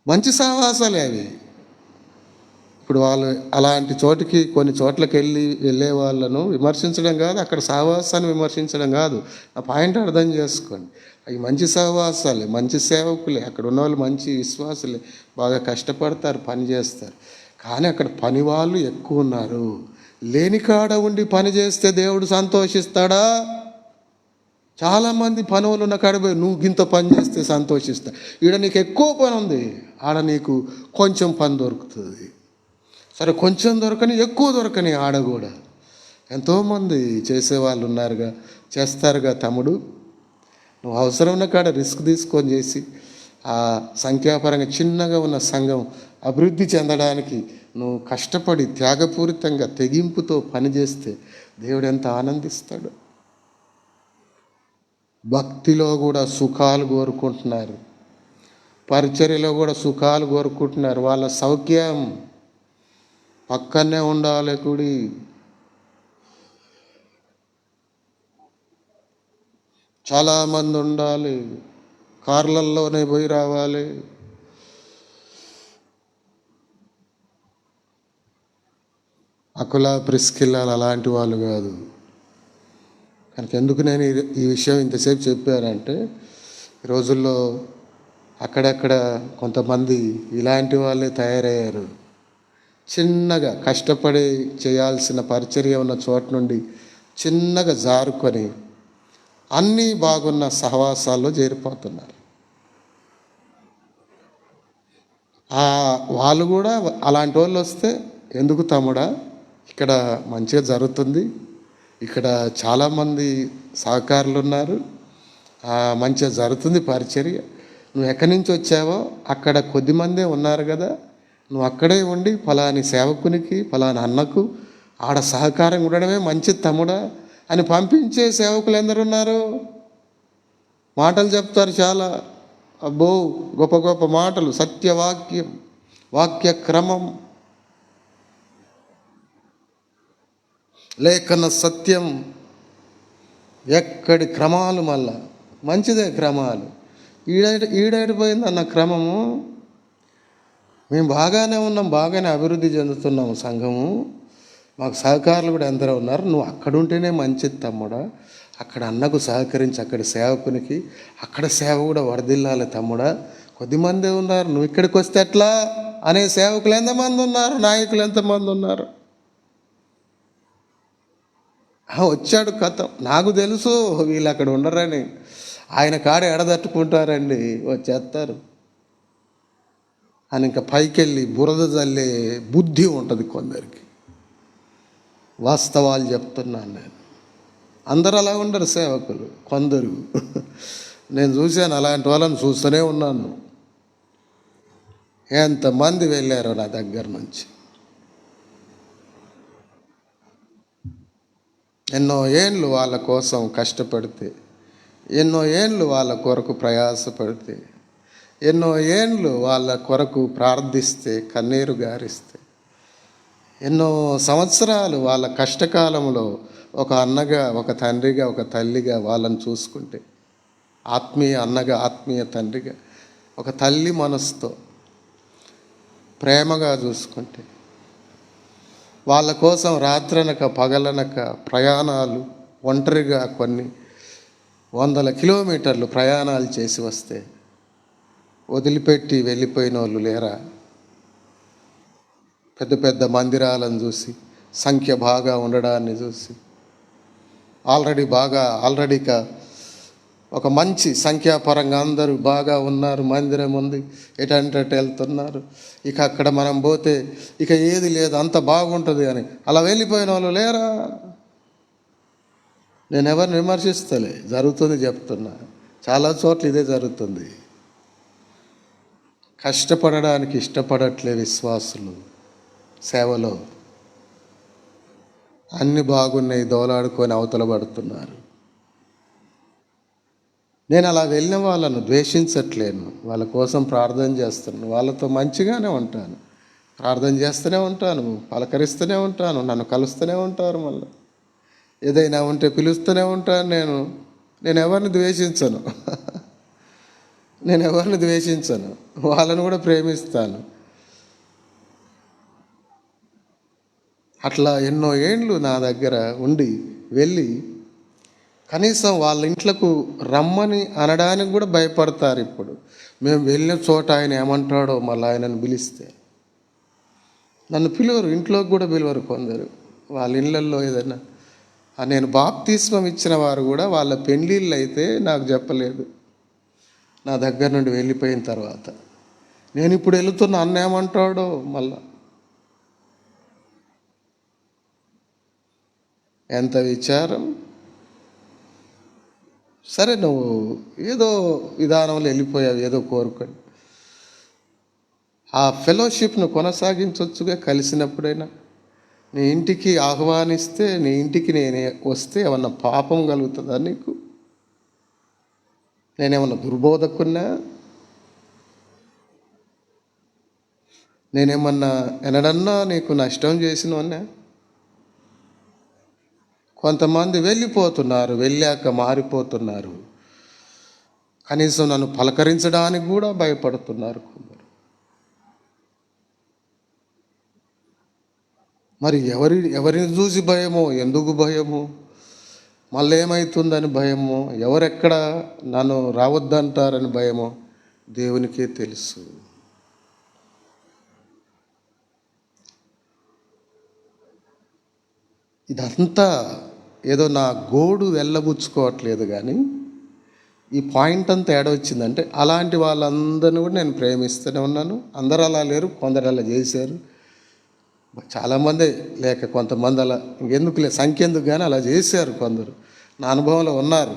మంచి సహవాసాలే అవి. ఇప్పుడు వాళ్ళు అలాంటి చోటికి కొన్ని చోట్లకి వెళ్ళే వాళ్ళను విమర్శించడం కాదు, అక్కడ సహవాసాన్ని విమర్శించడం కాదు. ఆ పాయింట్ అర్థం చేసుకోండి. అవి మంచి సహవాసాలే, మంచి సేవకులే, అక్కడ ఉన్న వాళ్ళు మంచి విశ్వాసులే, బాగా కష్టపడతారు, పని చేస్తారు. కానీ అక్కడ పని వాళ్ళు ఎక్కువ ఉన్నారు. లేని కాడ ఉండి పని చేస్తే దేవుడు సంతోషిస్తాడా? చాలామంది పనులు ఉన్న కాడ పోయి నువ్వు ఇంత పని చేస్తే సంతోషిస్తా. ఈడ నీకు ఎక్కువ పని ఉంది, ఆడ నీకు కొంచెం పని దొరుకుతుంది. సరే కొంచెం దొరకని, ఎక్కువ దొరకని ఆడ కూడా ఎంతోమంది చేసేవాళ్ళు ఉన్నారుగా, చేస్తారుగా. తమ్ముడు, నువ్వు అవసరం ఉన్న కాడ రిస్క్ తీసుకొని చేసి ఆ సంఖ్యాపరంగా చిన్నగా ఉన్న సంఘం అభివృద్ధి చెందడానికి నువ్వు కష్టపడి త్యాగపూరితంగా తెగింపుతో పనిచేస్తే దేవుడు ఎంత ఆనందిస్తాడు. భక్తిలో కూడా సుఖాలు కోరుకుంటున్నారు, పరిచర్యలో కూడా సుఖాలు కోరుకుంటున్నారు. వాళ్ళ సౌఖ్యం పక్కనే ఉండాలి, కుడి చాలామంది ఉండాలి, కార్లల్లోనే పోయి రావాలి. అకుల ప్రిస్కిల్లాలు అలాంటి వాళ్ళు కాదు. కనుక ఎందుకు నేను ఈ విషయం ఇంతసేపు చెప్పానంటే, ఈ రోజుల్లో అక్కడక్కడ కొంతమంది ఇలాంటి వాళ్ళే తయారయ్యారు. చిన్నగా కష్టపడి చేయాల్సిన పరిచర్య ఉన్న చోట నుండి చిన్నగా జారుకొని అన్నీ బాగున్న సహవాసాల్లో చేరిపోతున్నారు. వాళ్ళు కూడా అలాంటి వాళ్ళు వస్తే, ఎందుకు తమ్ముడా, ఇక్కడ మంచిగా జరుగుతుంది, ఇక్కడ చాలామంది సహకారులు ఉన్నారు, మంచిగా జరుగుతుంది పరిచర్య, నువ్వు ఎక్కడి నుంచి వచ్చావో అక్కడ కొద్దిమందే ఉన్నారు కదా, నువ్వు అక్కడే ఉండి ఫలాని సేవకునికి ఫలాని అన్నకు ఆడ సహకారం ఉండడమే మంచిది తమ్ముడా అని పంపించే సేవకులు ఎందరున్నారు? మాటలు చెప్తారు చాలా, అబ్బో గొప్ప గొప్ప మాటలు, సత్యవాక్యం, వాక్య క్రమం, లేఖన సత్యం, ఎక్కడి క్రమాలు, మళ్ళా మంచిదే క్రమాలు. ఈడైపోయింది అన్న క్రమము. మేము బాగానే ఉన్నాం, బాగానే అభివృద్ధి చెందుతున్నాము సంఘము, మాకు సహకారులు కూడా ఎందరో ఉన్నారు. నువ్వు అక్కడ ఉంటేనే మంచిది తమ్ముడా, అక్కడ అన్నకు సహకరించి అక్కడి సేవకునికి అక్కడ సేవ కూడా వరదిల్లాలి తమ్ముడా. కొద్దిమందే ఉన్నారు, నువ్వు ఇక్కడికి వస్తే ఎట్లా అనే సేవకులు ఎంతమంది ఉన్నారు, నాయకులు ఎంతమంది ఉన్నారు. వచ్చాడు కథ, నాకు తెలుసు వీళ్ళు అక్కడ ఉండరని. ఆయన కాడ ఎడదట్టుకుంటారండి, వచ్చేస్తారు అని ఇంకా పైకి వెళ్ళి బురద జల్లే బుద్ధి ఉంటుంది కొందరికి. వాస్తవాలు చెప్తున్నాను నేను. అందరూ అలా ఉండరు సేవకులు, కొందరు. నేను చూశాను, అలాంటి వాళ్ళని చూస్తూనే ఉన్నాను. ఎంతమంది వెళ్ళారో నా దగ్గర నుంచి. ఎన్నో ఏండ్లు వాళ్ళ కోసం కష్టపడితే, ఎన్నో ఏండ్లు వాళ్ళ కొరకు ప్రయాసపడితే, ఎన్నో ఏండ్లు వాళ్ళ కొరకు ప్రార్థిస్తే, కన్నీరు గారిస్తే, ఎన్నో సంవత్సరాలు వాళ్ళ కష్టకాలంలో ఒక అన్నగా, ఒక తండ్రిగా, ఒక తల్లిగా వాళ్ళని చూసుకుంటే, ఆత్మీయ అన్నగా, ఆత్మీయ తండ్రిగా, ఒక తల్లి మనసుతో ప్రేమగా చూసుకుంటే, వాళ్ళ కోసం రాత్రనక పగలనక ప్రయాణాలు, ఒంటరిగా కొన్ని 100 కిలోమీటర్లు ప్రయాణాలు చేసి వస్తే వదిలిపెట్టి వెళ్ళిపోయిన వాళ్ళు లేరా? పెద్ద పెద్ద మందిరాలను చూసి, సంఖ్య బాగా ఉండడాన్ని చూసి, ఆల్రెడీగా ఒక మంచి సంఖ్యాపరంగా అందరూ బాగా ఉన్నారు, మందిరం ఉంది, ఎటంటే వెళ్తున్నారు, ఇక అక్కడ మనం పోతే ఇక ఏది లేదు, అంత బాగుంటుంది అని అలా వెళ్ళిపోయిన వాళ్ళు లేరా? నేను ఎవరిని విమర్శిస్తలే, జరుగుతుంది చెప్తున్నా. చాలా చోట్ల ఇదే జరుగుతుంది. కష్టపడడానికి ఇష్టపడట్లే విశ్వాసులు. సేవలో అన్నీ బాగున్నాయి, దోలాడుకొని అవతల పడుతున్నారు. నేను అలా వెళ్ళిన వాళ్ళను ద్వేషించట్లేను, వాళ్ళ కోసం ప్రార్థన చేస్తున్నాను, వాళ్ళతో మంచిగానే ఉంటాను, ప్రార్థన చేస్తూనే ఉంటాను, పలకరిస్తూనే ఉంటాను, నన్ను కలుస్తూనే ఉంటారు, మళ్ళీ ఏదైనా ఉంటే పిలుస్తూనే ఉంటాను. నేను ఎవరిని ద్వేషించను. నేను ఎవరిని ద్వేషించను, వాళ్ళను కూడా ప్రేమిస్తాను. అట్లా ఎన్నో ఏండ్లు నా దగ్గర ఉండి వెళ్ళి కనీసం వాళ్ళ ఇంట్లకు రమ్మని అనడానికి కూడా భయపడతారు ఇప్పుడు. మేము వెళ్ళిన చోట ఆయన ఏమంటాడో మళ్ళీ ఆయనను పిలిస్తే. నన్ను పిలువరు, ఇంట్లోకి కూడా పిలువరు కొందరు. వాళ్ళ ఇళ్ళల్లో ఏదైనా నేను బాప్తిస్మం ఇచ్చిన వారు కూడా వాళ్ళ పెళ్ళిళ్ళు అయితే నాకు చెప్పలేదు. నా దగ్గర నుండి వెళ్ళిపోయిన తర్వాత నేను ఇప్పుడు వెళుతున్న అన్న ఏమంటాడో మళ్ళా. ఎంత విచారం. సరే, నువ్వు ఏదో విధానంలో వెళ్ళిపోయావు, ఏదో కోరుకొని. ఆ ఫెలోషిప్ను కొనసాగించవచ్చుగా. కలిసినప్పుడైనా నీ ఇంటికి ఆహ్వానిస్తే, నీ ఇంటికి నేను వస్తే ఏమన్నా పాపం కలుగుతుందా నీకు? నేనేమన్నా దుర్బోధకున్నా? నేనేమన్నా ఎనడన్నా నీకు నష్టం చేసినవన్నా? కొంతమంది వెళ్ళిపోతున్నారు, వెళ్ళాక మారిపోతున్నారు. కనీసం నన్ను పలకరించడానికి కూడా భయపడుతున్నారు కొందరు. మరి ఎవరిని చూసి భయమో, ఎందుకు భయమో, మళ్ళీ ఏమవుతుందని భయమో, ఎవరెక్కడ నన్ను రావద్దంటారని భయమో దేవునికే తెలుసు. ఇదంతా ఏదో నా గోడు వెళ్ళబుచ్చుకోవట్లేదు, కానీ ఈ పాయింట్ అంతా ఏడవచ్చిందంటే అలాంటి వాళ్ళందరినీ కూడా నేను ప్రేమిస్తూనే ఉన్నాను. అందరూ అలా లేరు, కొందరు అలా చేశారు. చాలామంది లేక కొంతమంది అలా, ఇంకెందుకులే సంఖ్య ఎందుకు, కానీ అలా చేశారు కొందరు, నా అనుభవంలో ఉన్నారు.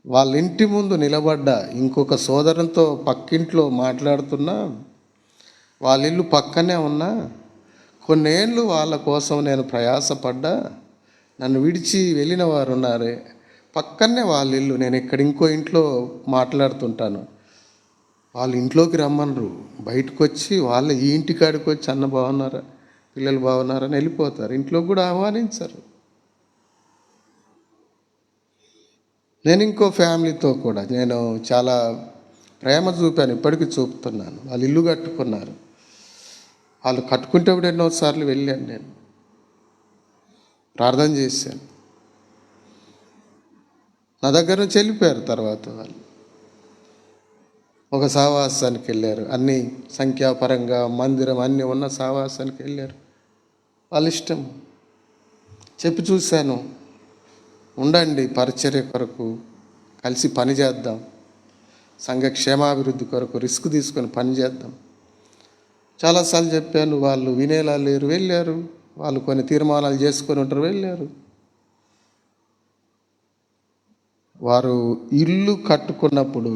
వాళ్ళ ఇంటి ముందు నిలబడ్డా, ఇంకొక సోదరునితో పక్కింట్లో మాట్లాడుతున్నా, వాళ్ళ ఇల్లు పక్కనే ఉన్నా, కొన్నేళ్ళు వాళ్ళ కోసం నేను ప్రయాసపడ్డా. నన్ను విడిచి వెళ్ళిన వారు ఉన్నారే, పక్కనే వాళ్ళ ఇల్లు. నేను ఇక్కడ ఇంకో ఇంట్లో మాట్లాడుతుంటాను, వాళ్ళ ఇంట్లోకి రమ్మనరు. బయటకు వచ్చి వాళ్ళ ఈ ఇంటికాడికి వచ్చి అన్న బాగున్నారా, పిల్లలు బాగున్నారా అని వెళ్ళిపోతారు. ఇంట్లోకి కూడా ఆహ్వానించరు. నేను ఇంకో ఫ్యామిలీతో కూడా నేను చాలా ప్రేమ చూపాను, ఇప్పటికీ చూపుతున్నాను. వాళ్ళు ఇల్లు కట్టుకున్నారు. వాళ్ళు కట్టుకుంటేప్పుడు ఎన్నోసార్లు వెళ్ళాను, నేను ప్రార్థన చేశాను. నా దగ్గర నుంచి వెళ్ళిపోయారు. తర్వాత వాళ్ళు ఒక సావాసానికి వెళ్ళారు. అన్నీ సంఖ్యాపరంగా మందిరం అన్నీ ఉన్న సావాసానికి వెళ్ళారు. వాళ్ళ ఇష్టం. చెప్పి చూశాను, ఉండండి, పరిచర్య కొరకు కలిసి పని చేద్దాం, సంఘ క్షేమాభివృద్ధి కొరకు రిస్క్ తీసుకొని పని చేద్దాం. చాలాసార్లు చెప్పాను. వాళ్ళు వినేలా లేరు, వెళ్ళారు. వాళ్ళు కొన్ని తీర్మానాలు చేసుకొని ఉంటారు, వెళ్ళారు. వారు ఇల్లు కట్టుకున్నప్పుడు,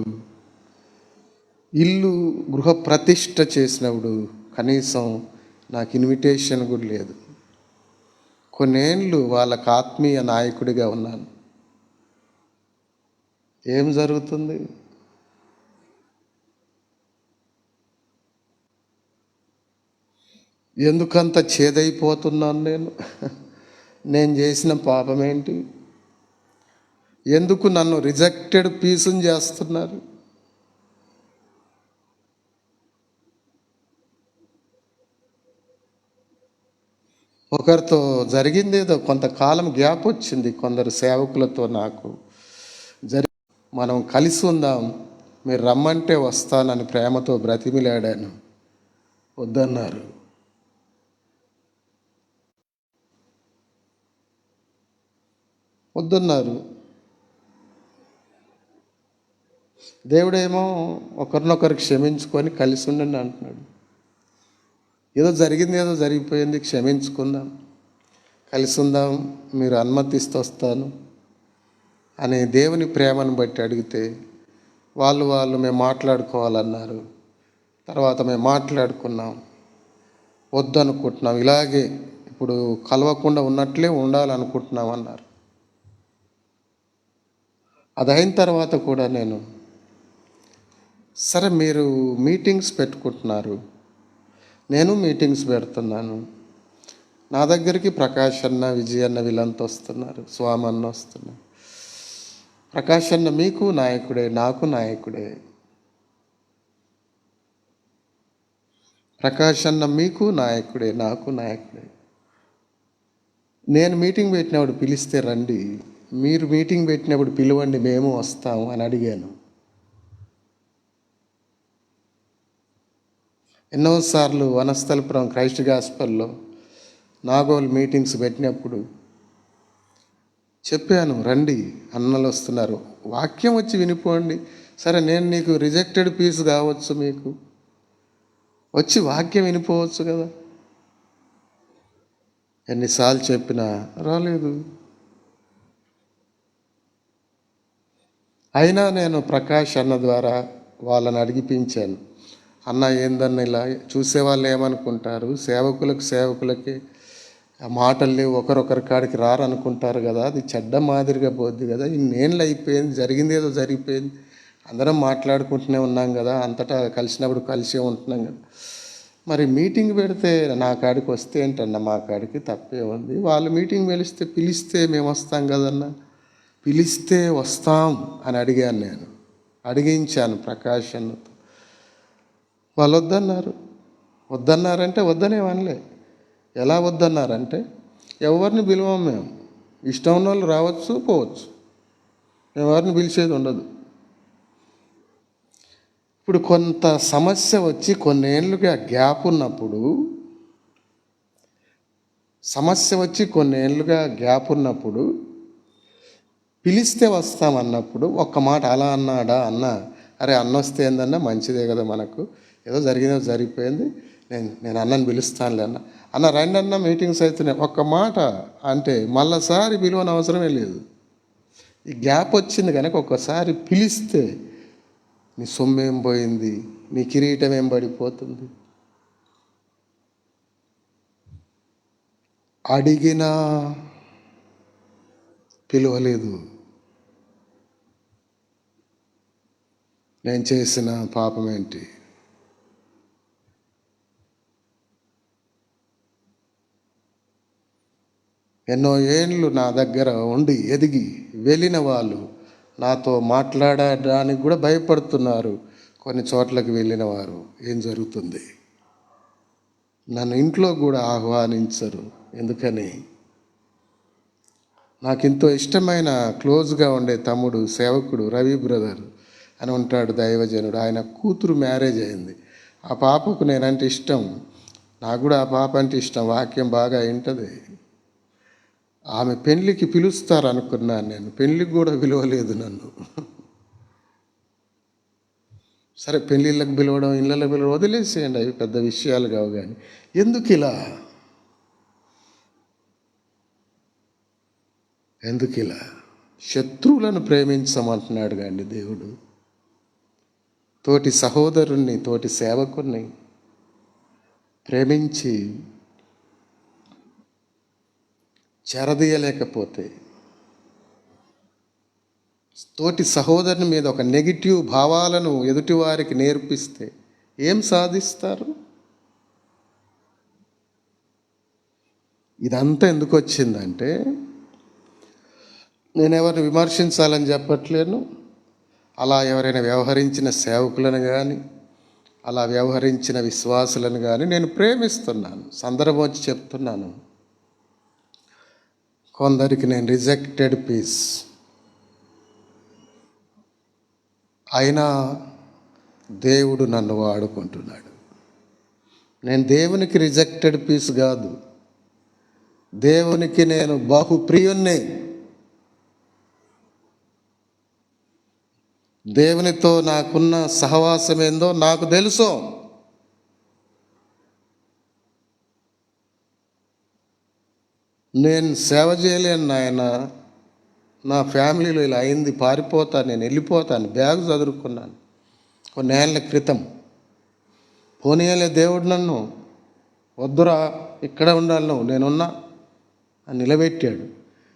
ఇల్లు గృహ ప్రతిష్ఠ చేసినప్పుడు కనీసం నాకు ఇన్విటేషన్ కూడా లేదు. కొన్నేళ్ళు వాళ్ళకు ఆత్మీయ నాయకుడిగా ఉన్నాను. ఏం జరుగుతుంది? ఎందుకంత చేదైపోతున్నాను నేను? నేను చేసిన పాపం ఏంటి? ఎందుకు నన్ను రిజెక్టెడ్ పీసుని చేస్తున్నారు? ఒకరితో జరిగింది ఏదో కొంతకాలం గ్యాప్ వచ్చింది, కొందరు సేవకులతో నాకు మనం కలిసి ఉందాం, మీరు రమ్మంటే వస్తానని ప్రేమతో బ్రతిమిలాడాను. వద్దన్నారు. వద్దన్నారు. దేవుడేమో ఒకరినొకరు క్షమించుకొని కలిసి ఉండండి అంటున్నాడు. ఏదో జరిగింది, ఏదో జరిగిపోయింది, క్షమించుకుందాం, కలిసి ఉందాం, మీరు అనుమతిస్తూ వస్తాను అని దేవుని ప్రేమను బట్టి అడిగితే వాళ్ళు మేము మాట్లాడుకోవాలన్నారు. తర్వాత మేము మాట్లాడుకున్నాం, వద్దనుకుంటున్నాం, ఇలాగే ఇప్పుడు కలవకుండా ఉన్నట్లే ఉండాలనుకుంటున్నాం అన్నారు. అది అయిన తర్వాత కూడా నేను, సరే మీరు మీటింగ్స్ పెట్టుకుంటున్నారు, నేను మీటింగ్స్ పెడుతున్నాను, నా దగ్గరికి ప్రకాష్ అన్న, విజయ్ అన్న వీళ్ళంతా వస్తున్నారు, స్వామి అన్న వస్తున్నారు. ప్రకాష్ అన్న మీకు నాయకుడే, నాకు నాయకుడే. ప్రకాష్ అన్న మీకు నాయకుడే, నాకు నాయకుడే. నేను మీటింగ్ పెట్టినప్పుడు పిలిస్తే రండి, మీరు మీటింగ్ పెట్టినప్పుడు పిలవండి, మేము వస్తాము అని అడిగాను. ఎన్నోసార్లు వనస్థలపురం క్రైస్ట్ గాస్పల్లో నాగోల్ మీటింగ్స్ పెట్టినప్పుడు చెప్పాను, రండి, అన్నలు వస్తున్నారు, వాక్యం వచ్చి వినిపోండి. సరే, నేను నీకు రిజెక్టెడ్ పీస్ కావచ్చు, మీకు వచ్చి వాక్యం వినిపోవచ్చు కదా. ఎన్నిసార్లు చెప్పినా రాలేదు. అయినా నేను ప్రకాష్ అన్న ద్వారా వాళ్ళని అడిగిపించాను. అన్న, ఏందన్న ఇలా చూసేవాళ్ళు ఏమనుకుంటారు, సేవకులకి ఆ మాటలు లేవు, ఒకరొకరి కాడికి రారనుకుంటారు కదా, అది చెడ్డ మాదిరిగా పోద్ది కదా, ఇన్నేళ్ళు అయిపోయింది, జరిగింది ఏదో జరిగిపోయింది, అందరం మాట్లాడుకుంటూనే ఉన్నాం కదా, అంతటా కలిసినప్పుడు కలిసే ఉంటున్నాం కదా, మరి మీటింగ్ పెడితే నా కాడికి వస్తే ఏంటన్నా, మా కాడికి తప్పే ఉంది, వాళ్ళు మీటింగ్ పిలిస్తే మేము వస్తాం కదన్నా, పిలిస్తే వస్తాం అని అడిగాను. నేను అడిగించాను ప్రకాష్ అన్నతో. వాళ్ళు వద్దన్నారంటే వద్దనేమనలే. ఎలా వద్దన్నారంటే, ఎవరిని పిలవం మేము, ఇష్టం ఉన్న వాళ్ళు రావచ్చు పోవచ్చు, ఎవరిని పిలిచేది ఉండదు. ఇప్పుడు కొంత సమస్య వచ్చి కొన్నేళ్ళుగా గ్యాప్ ఉన్నప్పుడు పిలిస్తే వస్తామన్నప్పుడు ఒక్క మాట అలా అన్నాడా, అన్న అరే అన్న వస్తే ఏందన్నా మంచిదే కదా, మనకు ఏదో జరిగిందో జరిగిపోయింది, నేను అన్నని పిలుస్తానులే అన్న రండి అన్న మీటింగ్స్ అవుతున్నాయి, ఒక్క మాట అంటే మళ్ళీసారి పిలువని అవసరమే లేదు. ఈ గ్యాప్ వచ్చింది కనుక ఒక్కసారి పిలిస్తే నీ సొమ్మేం పోయింది, నీ కిరీటం ఏం పడిపోతుంది. అడిగినా పిలవలేదు. నేను చేసిన పాపం ఏంటి? ఎన్నో ఏండ్లు నా దగ్గర ఉండి ఎదిగి వెళ్ళిన వాళ్ళు నాతో మాట్లాడడానికి కూడా భయపడుతున్నారు. కొన్ని చోట్లకి వెళ్ళిన వారు ఏం జరుగుతుంది, నన్ను ఇంట్లో కూడా ఆహ్వానించరు. ఎందుకని? నాకు ఎంతో ఇష్టమైన క్లోజ్గా ఉండే తమ్ముడు, సేవకుడు రవి బ్రదర్ అని ఉంటాడు, దైవజనుడు. ఆయన కూతురు మ్యారేజ్ అయింది. ఆ పాపకు నేనంటే ఇష్టం, నాకు కూడా ఆ పాప అంటే ఇష్టం, వాక్యం బాగా వింటది. ఆమె పెళ్ళికి పిలుస్తారు అనుకున్నాను నేను, పెళ్ళికి కూడా పిలవలేదు నన్ను. సరే, పెళ్ళిళ్ళకి పిలవడం, ఇళ్ళకి పిలవడం వదిలేసేయండి, అవి పెద్ద విషయాలు కావు. కానీ ఎందుకు ఇలా శత్రువులను ప్రేమించమంటున్నాడు కానీ దేవుడు తోటి సహోదరుణ్ణి, తోటి సేవకుణ్ణి ప్రేమించి చెరదీయలేకపోతే, తోటి సహోదరుని మీద ఒక నెగిటివ్ భావాలను ఎదుటివారికి నేర్పిస్తే ఏం సాధిస్తారు? ఇదంతా ఎందుకు వచ్చిందంటే, నేను ఎవరిని విమర్శించాలని చెప్పట్లేను. అలా ఎవరైనా వ్యవహరించిన సేవకులను కానీ, అలా వ్యవహరించిన విశ్వాసులను కానీ నేను ప్రేమిస్తున్నాను. సందర్భం వచ్చి చెప్తున్నాను. కొందరికి నేను రిజెక్టెడ్ పీస్, అయినా దేవుడు నన్ను వాడుకుంటున్నాడు. నేను దేవునికి రిజెక్టెడ్ పీస్ కాదు, దేవునికి నేను బహుప్రియుణ్ణి. దేవునితో నాకున్న సహవాసం ఏందో నాకు తెలుసు. నేను సేవ చేయలేను నాయన, నా ఫ్యామిలీలో ఇలా అయింది, పారిపోతాను, నేను వెళ్ళిపోతాను, బ్యాగ్ చదువుకున్నాను కొన్నేళ్ల క్రితం. పోనీయలే దేవుడు నన్ను, వద్దురా ఇక్కడ ఉండాలి నువ్వు, నేనున్నా అని నిలబెట్టాడు.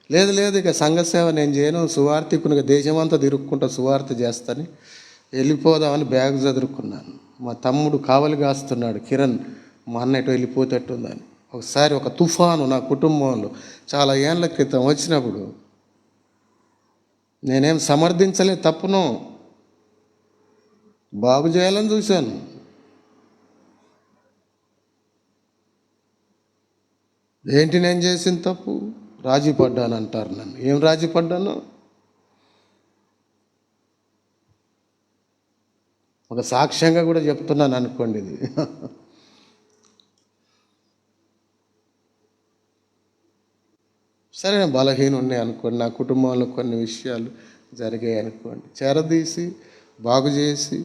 లేదు ఇక సంఘసేవ నేను చేయను, సువార్థికునిగా దేశమంతా తిరుక్కుంటా సువార్త చేస్తాను, వెళ్ళిపోదామని బ్యాగ్ చదువుకున్నాను. మా తమ్ముడు కావలి కాస్తున్నాడు, కిరణ్, మా అన్న ఎటు వెళ్ళిపోతేట్టుందని. ఒకసారి ఒక తుఫాను నా కుటుంబంలో చాలా ఏళ్ళ క్రితం వచ్చినప్పుడు నేనేం సమర్థించలే, తప్పును బాగు చేయాలని చూశాను. ఏంటి నేను చేసిన తప్పు? రాజీ పడ్డాను అంటారు నన్ను. ఏం రాజీ పడ్డాను? ఒక సాక్ష్యంగా కూడా చెప్తున్నాను అనుకోండి ఇది. సరే, నేను బలహీనుండే అనుకోండి, నా కుటుంబంలో కొన్ని విషయాలు జరిగాయి అనుకోండి, చేరదీసి బాగు చేసి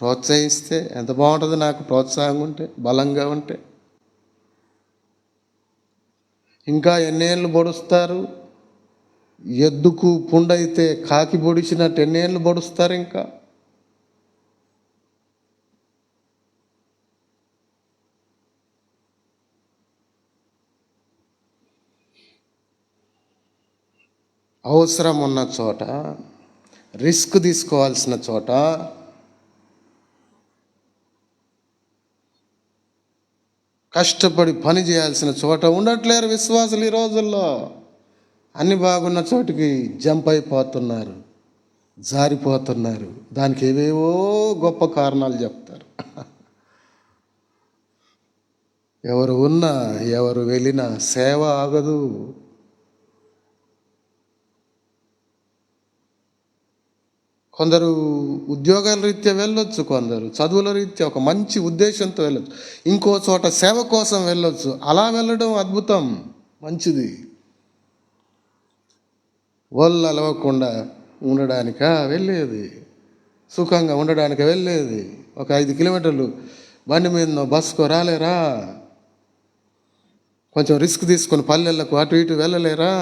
ప్రోత్సహిస్తే ఎంత బాగుంటుంది. నాకు ప్రోత్సాహంగా ఉంటే, బలంగా ఉంటే. ఇంకా ఎన్నేళ్ళు పొడుస్తారు? ఎద్దుకు పుండైతే కాకి పొడిచినట్టు ఎన్నేళ్ళు పొడుస్తారు ఇంకా? అవసరం ఉన్న చోట, రిస్క్ తీసుకోవాల్సిన చోట కష్టపడి పని చేయాల్సిన చోట ఉండట్లేరు విశ్వాసులు ఈ రోజుల్లో. అన్ని బాగున్న చోటికి జంప్ అయిపోతున్నారు, జారిపోతున్నారు. దానికి ఏవేవో గొప్ప కారణాలు చెప్తారు. ఎవరు ఉన్నా ఎవరు వెళ్ళినా సేవ ఆగదు. కొందరు ఉద్యోగాల రీత్యా వెళ్ళొచ్చు, కొందరు చదువుల రీత్యా ఒక మంచి ఉద్దేశంతో వెళ్ళొచ్చు, ఇంకో చోట సేవ కోసం వెళ్ళొచ్చు. అలా వెళ్ళడం అద్భుతం, మంచిది. వాళ్ళు అలవకుండా ఉండడానిక వెళ్ళేది, సుఖంగా ఉండడానికి వెళ్ళేది. ఒక 5 కిలోమీటర్లు బండి మీద బస్సుకో రాలేరా? కొంచెం రిస్క్ తీసుకొని పల్లెలకు అటు ఇటు వెళ్ళలేరా?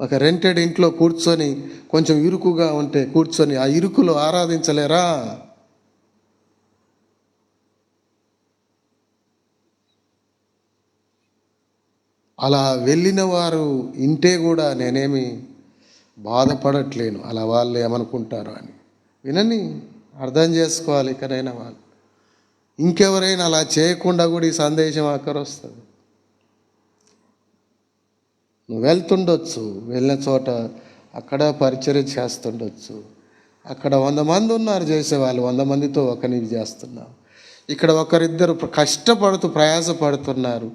ఒక రెంటెడ్ ఇంట్లో కూర్చొని కొంచెం ఇరుకుగా ఉంటే కూర్చొని ఆ ఇరుకులో ఆరాధించలేరా? అలా వెళ్ళిన వారు ఇంటే కూడా నేనేమి బాధపడట్లేను, అలా వాళ్ళు ఏమనుకుంటారు అని. వినని అర్థం చేసుకోవాలి. ఇకనైనా వాళ్ళు ఇంకెవరైనా అలా చేయకుండా కూడా ఈ సందేశం అక్కరొస్తుంది. నువ్వు వెళ్తుండొచ్చు, వెళ్ళిన చోట అక్కడ పరిచర్య చేస్తుండొచ్చు. అక్కడ 100 మంది ఉన్నారు చేసేవాళ్ళు, 100 మందితో ఒకరిని చేస్తున్నావు. ఇక్కడ ఒకరిద్దరు కష్టపడుతూ ప్రయాసపడుతున్నారు,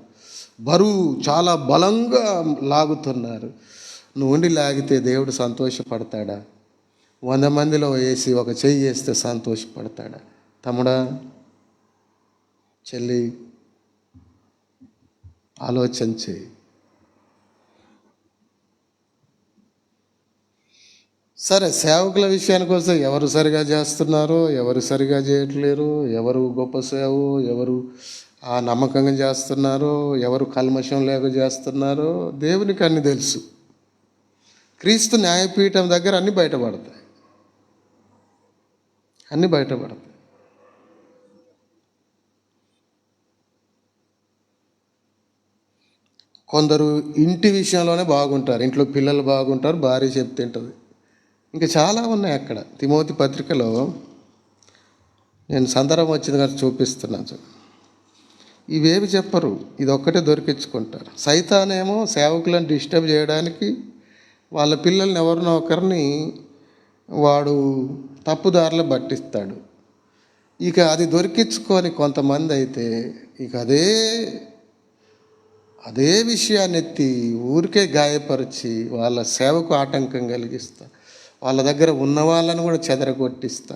బరువు చాలా బలంగా లాగుతున్నారు. నువ్వు ఉండి లాగితే దేవుడు సంతోషపడతాడా? 100 మందిలో వేసి ఒక చెయ్యి వేస్తే సంతోషపడతాడా? తమ్ముడా, చెల్లి, ఆలోచన చెయ్యి. సరే, సేవకుల విషయానికి వస్తే ఎవరు సరిగా చేస్తున్నారో, ఎవరు సరిగా చేయట్లేరు, ఎవరు గొప్ప సేవ, ఎవరు నమ్మకంగా చేస్తున్నారో, ఎవరు కల్మషం లేక చేస్తున్నారో దేవునికి అన్ని తెలుసు. క్రీస్తు న్యాయపీఠం దగ్గర అన్నీ బయటపడతాయి, అన్నీ బయటపడతాయి. కొందరు ఇంటి విషయంలోనే బాగుంటారు, ఇంట్లో పిల్లలు బాగుంటారు, భార్య చెప్తే తింటుంది. ఇంకా చాలా ఉన్నాయి అక్కడ. తిమోతి పత్రికలో నేను సందర్భం వచ్చింది కానీ చూపిస్తున్నాను. ఇవేవి చెప్పరు, ఇది ఒక్కటే దొరికించుకుంటారు. సైతానేమో సేవకులను డిస్టర్బ్ చేయడానికి వాళ్ళ పిల్లల్ని ఎవరినో ఒకరిని వాడు తప్పుదారిలో పట్టిస్తాడు. ఇక అది దొరికించుకొని కొంతమంది అయితే ఇక అదే విషయాన్ని ఎత్తి ఊరికే గాయపరిచి వాళ్ళ సేవకు ఆటంకం కలిగిస్తా, వాళ్ళ దగ్గర ఉన్న వాళ్ళని కూడా చెదరగొట్టిస్తా.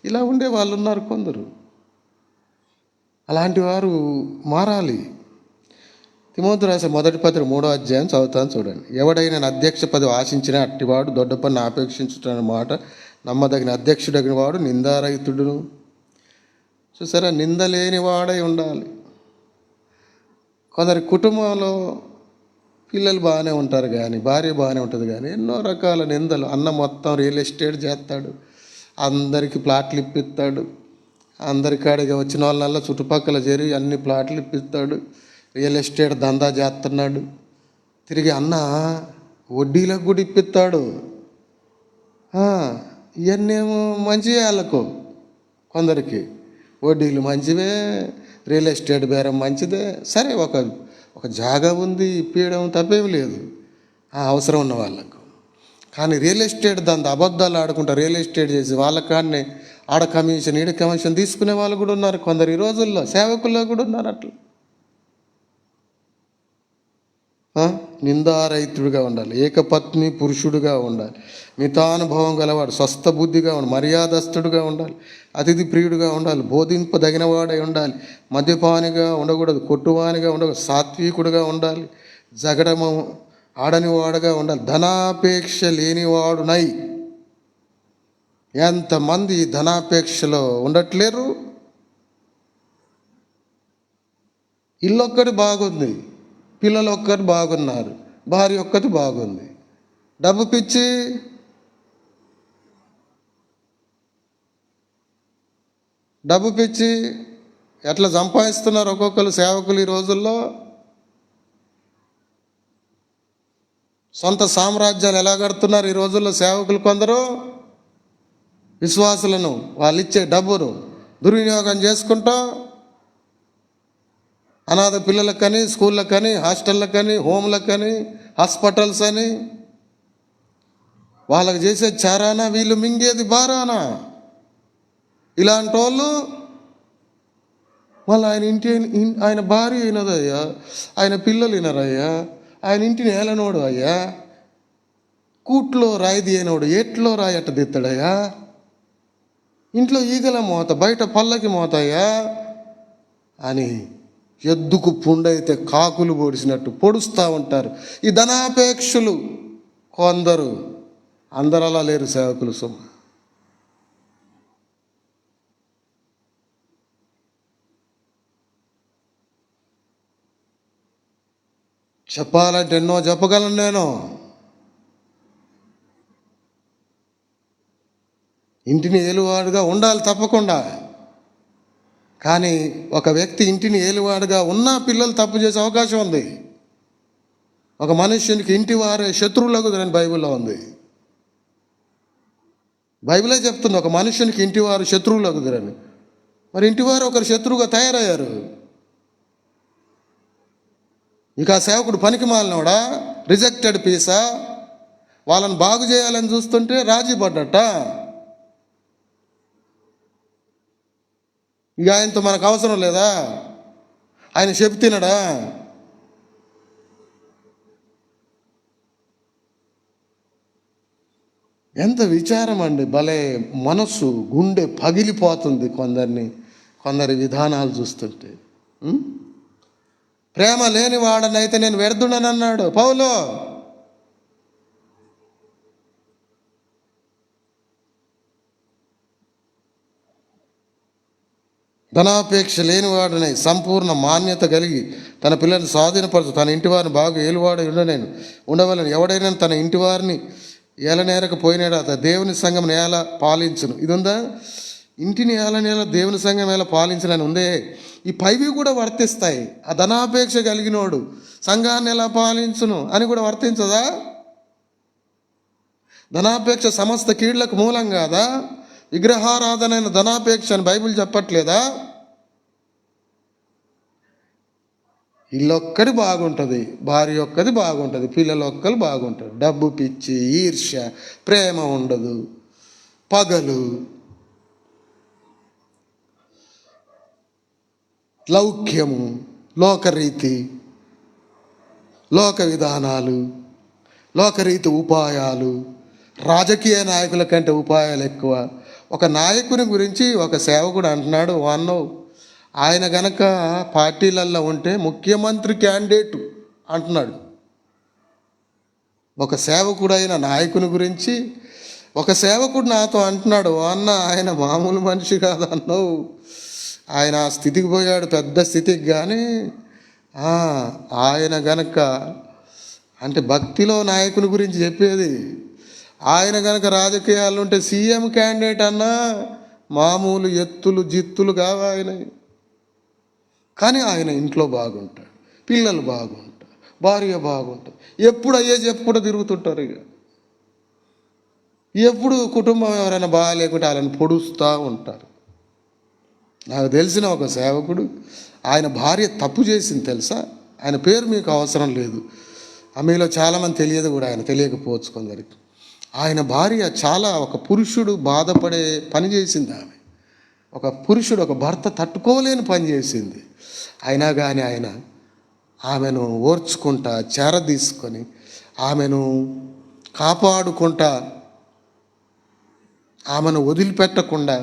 ఇలా ఉండే వాళ్ళు ఉన్నారు కొందరు. అలాంటి వారు మారాలి. తిమోతి రాసే 1 పత్రిక 3వ అధ్యాయం చదువుతాను చూడండి. ఎవడైనా అధ్యక్ష పదవి ఆశించినా అట్టివాడు దొడ్డ పని ఆపేక్షించుతున్న మాట నమ్మదగిన అధ్యక్షుడగిన వాడు నిందారహితుడును. చూసారా, నిందలేని వాడై ఉండాలి. కొందరి కుటుంబంలో పిల్లలు బాగానే ఉంటారు కానీ, భార్య బాగానే ఉంటుంది కానీ ఎన్నో రకాల నిందలు. అన్న మొత్తం రియల్ ఎస్టేట్ చేస్తాడు, అందరికీ ప్లాట్లు ఇప్పిస్తాడు, అందరికాడిగా వచ్చిన వాళ్ళ చుట్టుపక్కల చేరి అన్ని ప్లాట్లు ఇప్పిస్తాడు, రియల్ ఎస్టేట్ దందా చేస్తున్నాడు. తిరిగి అన్న వడ్డీలకు కూడా ఇప్పిస్తాడు. ఇవన్నేమో మంచివే వాళ్ళకు. కొందరికి వడ్డీలు మంచివే, రియల్ ఎస్టేట్ బేరం మంచిదే. సరే, ఒక జాగా ఉంది, ఇప్పించడం తప్పేమి లేదు అవసరం ఉన్న వాళ్ళకు. కానీ రియల్ ఎస్టేట్ దాని అబద్ధాలు ఆడుకుంటా రియల్ ఎస్టేట్ చేసి వాళ్ళ కాడనే ఆడ కమిషన్ ఈడ కమిషన్ తీసుకునే వాళ్ళు కూడా ఉన్నారు కొందరు. ఈ రోజుల్లో సేవకుల్లో కూడా ఉన్నారు అట్లా. నిందారహితుడిగా ఉండాలి, ఏకపత్ని పురుషుడిగా ఉండాలి, మితానుభవం గలవాడు, స్వస్థ బుద్ధిగా ఉండాలి, మర్యాదస్తుడిగా ఉండాలి, అతిథి ప్రియుడిగా ఉండాలి, బోధింపదగినవాడై ఉండాలి, మద్యపానిగా ఉండకూడదు, కొట్టువానిగా ఉండకూడదు, సాత్వికుడిగా ఉండాలి, జగడము ఆడనివాడుగా ఉండాలి, ధనాపేక్ష లేనివాడునై. ఎంతమంది ధనాపేక్షలో ఉండట్లేరు? ఇల్లు ఒక్కటి బాగుంది, పిల్లలు ఒక్కటి బాగున్నారు, భార్య ఒక్కటి బాగుంది. డబ్బు పిచ్చి, డబ్బు పిచ్చి ఎట్లా సంపాదిస్తున్నారు ఒక్కొక్కరు సేవకులు ఈ రోజుల్లో. సొంత సామ్రాజ్యాలు ఎలా కడుతున్నారు ఈ రోజుల్లో సేవకులు. కొందరు విశ్వాసులను వాళ్ళు ఇచ్చే డబ్బును దుర్వినియోగం చేసుకుంటూ అనాథ పిల్లలకని, స్కూళ్ళకని, హాస్టళ్ళకని, హోమ్లకని, హాస్పిటల్స్ అని వాళ్ళకి చేసే చారానా, వీళ్ళు మింగేది బారానా. ఇలాంటి వాళ్ళు మళ్ళీ ఆయన భార్య వినదయ్యా, ఆయన పిల్లలు వినరయ్యా, ఆయన ఇంటిని ఏలనోడు అయ్యా, కూట్లో రాయి తీయనోడు ఎట్లో రాయి అట్ట దిత్తడయ్యా, ఇంట్లో ఈగల మోత బయట పల్లకి మోతయ్యా అని ఎద్దుకు పుండైతే కాకులు పొడిచినట్టు పొడుస్తూ ఉంటారు ఈ ధనాపేక్షలు కొందరు. అందరు అలా లేరు సేవకులు. చెప్పాలంటే ఎన్నో చెప్పగలను నేను. ఇంటిని ఏలువాడుగా ఉండాలి తప్పకుండా. కానీ ఒక వ్యక్తి ఇంటిని ఏలువాడుగా ఉన్నా పిల్లలు తప్పు చేసే అవకాశం ఉంది. ఒక మనుష్యునికి ఇంటి వారే శత్రువులకు అని బైబిల్లో ఉంది. బైబిలే చెప్తుంది ఒక మనుష్యునికి ఇంటివారు శత్రువులకు అని. మరి ఇంటివారు ఒకరు శత్రువుగా తయారయ్యారు. ఇక ఆ సేవకుడు పనికి మాలినోడా, రిజెక్టెడ్ పీసా, వాళ్ళని బాగు చేయాలని చూస్తుంటే రాజీ పడ్డట. ఇక ఆయనతో మనకు అవసరం లేదా? ఆయన చెప్తున్నాడా? ఎంత విచారం అండి. భలే మనస్సు గుండె పగిలిపోతుంది కొందరి విధానాలు చూస్తుంటే. ప్రేమ లేని వాడనైతే నేను వ్యర్థుడనన్నాడు పౌలు. ధనాపేక్ష లేనివాడనై సంపూర్ణ మాన్యత కలిగి తన పిల్లల్ని స్వాధీనపరచు, తన ఇంటి వారిని బాగా ఏలువాడు ఉండవలని ఎవడైనా తన ఇంటి వారిని ఏలనేరకపోయినాడు అతను దేవుని సంఘం నేల పాలించును. ఇది ఉందా? ఇంటిని ఏలనేల దేవుని సంఘం ఎలా పాలించనని ఉందే. ఈ పైవి కూడా వర్తిస్తాయి. ఆ ధనాపేక్ష కలిగినోడు సంఘాన్ని ఎలా పాలించును అని కూడా వర్తించదా? ధనాపేక్ష సమస్త కీళ్లకు మూలం కాదా? విగ్రహారాధనైన ధనాపేక్ష అని బైబిల్ చెప్పట్లేదా? ఇల్లొక్కది బాగుంటుంది, భార్య ఒక్కది బాగుంటుంది, పిల్లలు ఒక్కరు బాగుంటారు. డబ్బు పిచ్చి, ఈర్ష్య, ప్రేమ ఉండదు, పగలు, లౌక్యము, లోకరీతి, లోక విధానాలు, లోకరీతి ఉపాయాలు. రాజకీయ నాయకుల కంటే ఉపాయాలు ఎక్కువ. ఒక నాయకుని గురించి ఒక సేవకుడు అంటున్నాడు, ఆయన గనక పార్టీలల్లో ఉంటే ముఖ్యమంత్రి క్యాండిడేట్ అంటున్నాడు. ఒక సేవకుడైన నాయకుని గురించి ఒక సేవకుడు నాతో అంటున్నాడు, ఆయన మామూలు మనిషి కాదన్నావు, ఆయన ఆ స్థితికి పోయాడు, పెద్ద స్థితికి. కానీ ఆయన గనక అంటే భక్తిలో నాయకుని గురించి చెప్పేది, ఆయన గనక రాజకీయాలు ఉంటే సీఎం క్యాండిడేట్ అన్నా మామూలు ఎత్తులు జిత్తులు కావు ఆయన. కానీ ఆయన ఇంట్లో బాగుంటాడు, పిల్లలు బాగుంటారు, భార్య బాగుంటుంది. ఎప్పుడు అయ్యే చెప్పుకుంటూ తిరుగుతుంటారు. ఇక ఎప్పుడు కుటుంబం ఎవరైనా బాగాలేకుంటే వాళ్ళని పొడుస్తూ ఉంటారు. నాకు తెలిసిన ఒక సేవకుడు, ఆయన భార్య తప్పు చేసింది తెలుసా? ఆయన పేరు మీకు అవసరం లేదు, మీలో చాలామంది తెలియదు కూడా, ఆయన తెలియకపోవచ్చు కొందరికి. ఆయన భార్య చాలా ఒక పురుషుడు బాధపడే పని చేసింది. ఆమె ఒక పురుషుడు, ఒక భర్త తట్టుకోలేని పని చేసింది. అయినా కానీ ఆయన ఆమెను ఓర్చుకుంటా, చేరదీసుకొని ఆమెను కాపాడుకుంటా, ఆమెను వదిలిపెట్టకుండా,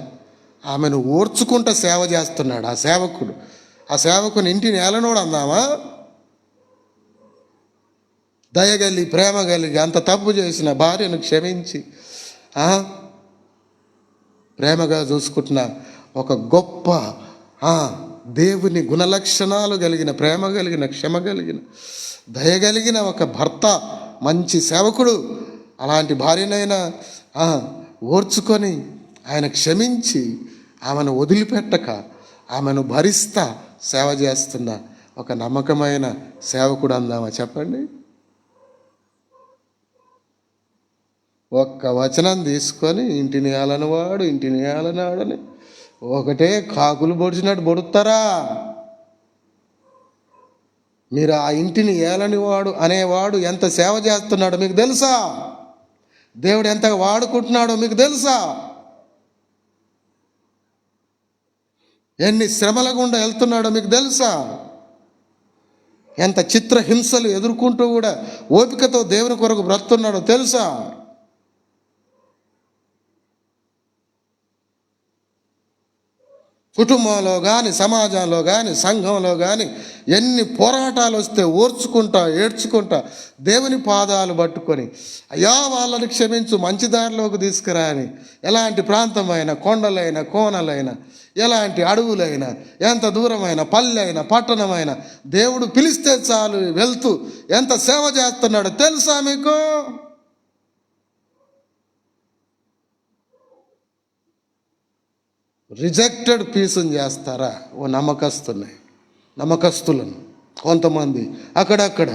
ఆమెను ఓర్చుకుంటా సేవ చేస్తున్నాడు ఆ సేవకుడు. ఆ సేవకుని ఇంటిని ఏలనోడు అందామా? దయగలి, ప్రేమ కలిగి, అంత తప్పు చేసిన భార్యను క్షమించి ప్రేమగా చూసుకుంటున్న ఒక గొప్ప దేవుని గుణలక్షణాలు కలిగిన, ప్రేమ కలిగిన, క్షమ కలిగిన, దయగలిగిన ఒక భర్త, మంచి సేవకుడు. అలాంటి భార్యనైనా ఓర్చుకొని ఆయన క్షమించి ఆమెను వదిలిపెట్టక ఆమెను భరిస్తా సేవ చేస్తున్న ఒక నమ్మకమైన సేవకుడు అందామా చెప్పండి? ఒక్క వచనం తీసుకొని ఇంటిని ఏలనివాడు, ఇంటిని ఏలనాడని ఒకటే కాకులు పొడిచినట్టు పొడుస్తారా? మీరు ఆ ఇంటిని ఏలనివాడు అనేవాడు ఎంత సేవ చేస్తున్నాడో మీకు తెలుసా? దేవుడు ఎంత వాడుకుంటున్నాడో మీకు తెలుసా? ఎన్ని శ్రమల గుండా వెళ్తున్నాడో మీకు తెలుసా? ఎంత చిత్రహింసలు ఎదుర్కొంటూ కూడా ఓపికతో దేవుని కొరకు బ్రతున్నాడో తెలుసా? కుటుంబంలో కానీ, సమాజంలో కానీ, సంఘంలో కానీ ఎన్ని పోరాటాలు వస్తే ఓర్చుకుంటా, ఏడ్చుకుంటా దేవుని పాదాలు పట్టుకొని, అయ్యా వాళ్ళని క్షమించు, మంచి దారిలోకి తీసుకురా అని, ఎలాంటి ప్రాంతమైన, కొండలైన, కోనలైన, ఎలాంటి అడవులైనా, ఎంత దూరమైన, పల్లె పట్టణమైన దేవుడు పిలిస్తే చాలు వెళ్తూ ఎంత సేవ చేస్తున్నాడో తెలుసా మీకు? రిజెక్టెడ్ పీసుని చేస్తారా ఓ నమ్మకస్తులను కొంతమంది అక్కడక్కడ.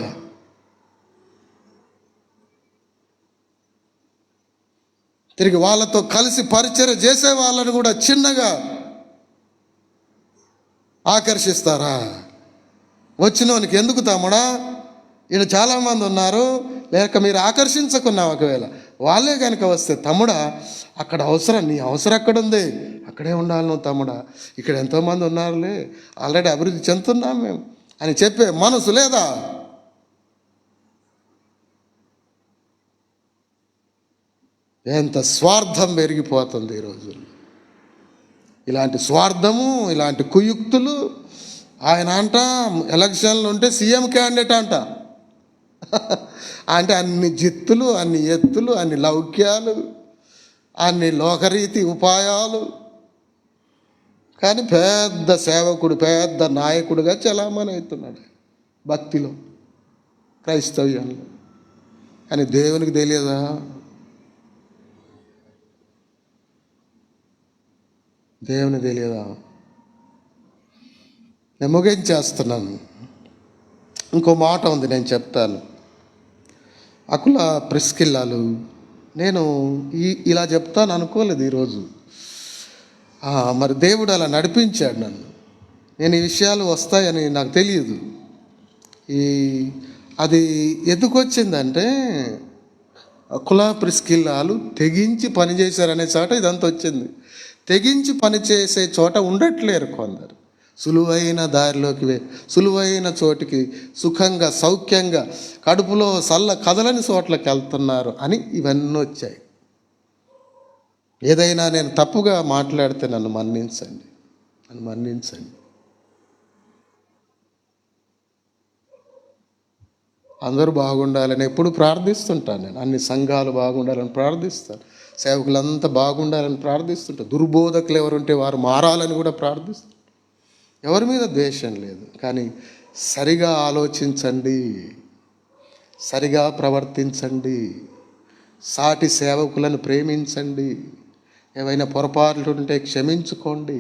తిరిగి వాళ్ళతో కలిసి పరిచర్య చేసే వాళ్ళని కూడా చిన్నగా ఆకర్షిస్తారా? వచ్చినోనికి ఎందుకు తమ్ముడా, ఈయన చాలామంది ఉన్నారు, లేక మీరు ఆకర్షించకున్నా ఒకవేళ వాళ్ళే కనుక వస్తే, తమ్ముడా అక్కడ అవసరం, నీ అవసరం అక్కడ ఉంది, అక్కడే ఉండాలి నువ్వు తమ్ముడా, ఇక్కడ ఎంతోమంది ఉన్నారులే, ఆల్రెడీ అభివృద్ధి చెందుతున్నాం మేము అని చెప్పే మనసు లేదా? ఎంత స్వార్థం పెరిగిపోతుంది ఈ రోజుల్లో. ఇలాంటి స్వార్థము, ఇలాంటి కుయుక్తులు. ఆయన అంట ఎలక్షన్లు ఉంటే సీఎం క్యాండిడేట్ అంట. అంటే అన్ని జిత్తులు, అన్ని ఎత్తులు, అన్ని లౌక్యాలు, అన్ని లోకరీతి ఉపాయాలు. కానీ పెద్ద సేవకుడు, పెద్ద నాయకుడిగా చలామణి అవుతున్నాడు భక్తిలో, క్రైస్తవ్యంలో. కానీ దేవునికి తెలియదా? దేవుని తెలియదా? నేను ముగించేస్తున్నాను. ఇంకో మాట ఉంది, నేను చెప్తాను. అకుల ప్రిస్కిల్లాలు, నేను ఇలా చెప్తాను అనుకోలేదు ఈరోజు. మరి దేవుడు అలా నడిపించాడు నన్ను. నేను ఈ విషయాలు వస్తాయని నాకు తెలియదు. అది ఎందుకు వచ్చిందంటే, అకుల ప్రిస్కిల్లాలు తెగించి పనిచేశారనే చోట ఇదంతా వచ్చింది. తెగించి పనిచేసే చోట ఉండట్లేరు కొందరు. సులువైన దారిలోకి, సులువైన చోటికి, సుఖంగా, సౌఖ్యంగా, కడుపులో కదలని చోట్లకి వెళ్తున్నారు అని ఇవన్నీ వచ్చాయి. ఏదైనా నేను తప్పుగా మాట్లాడితే నన్ను మన్నించండి. అందరూ బాగుండాలని ఎప్పుడు ప్రార్థిస్తుంటాను నేను. అన్ని సంఘాలు బాగుండాలని ప్రార్థిస్తాను, సేవకులంతా బాగుండాలని ప్రార్థిస్తుంటాను. దుర్బోధకులు ఎవరుంటే వారు మారాలని కూడా ప్రార్థిస్తాను. ఎవరి మీద ద్వేషం లేదు, కానీ సరిగా ఆలోచించండి, సరిగా ప్రవర్తించండి, సాటి సేవకులను ప్రేమించండి, ఏవైనా పొరపాట్లు ఉంటే క్షమించుకోండి,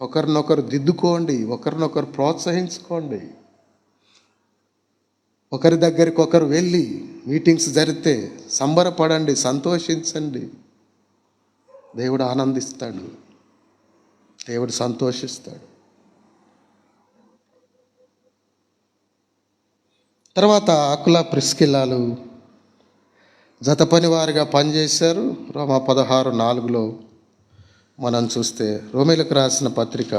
ఒకరినొకరు దిద్దుకోండి, ఒకరినొకరు ప్రోత్సహించుకోండి. ఒకరి దగ్గరికి ఒకరు వెళ్ళి మీటింగ్స్ జరిగితే సంబరపడండి, సంతోషించండి. దేవుడు ఆనందిస్తాడు, దేవుడు సంతోషిస్తాడు. తర్వాత అకుల ప్రిస్కిల్లాలు జత పనివారిగా పనిచేశారు. రోమా 16:4 మనం చూస్తే, రోమీలకు రాసిన పత్రిక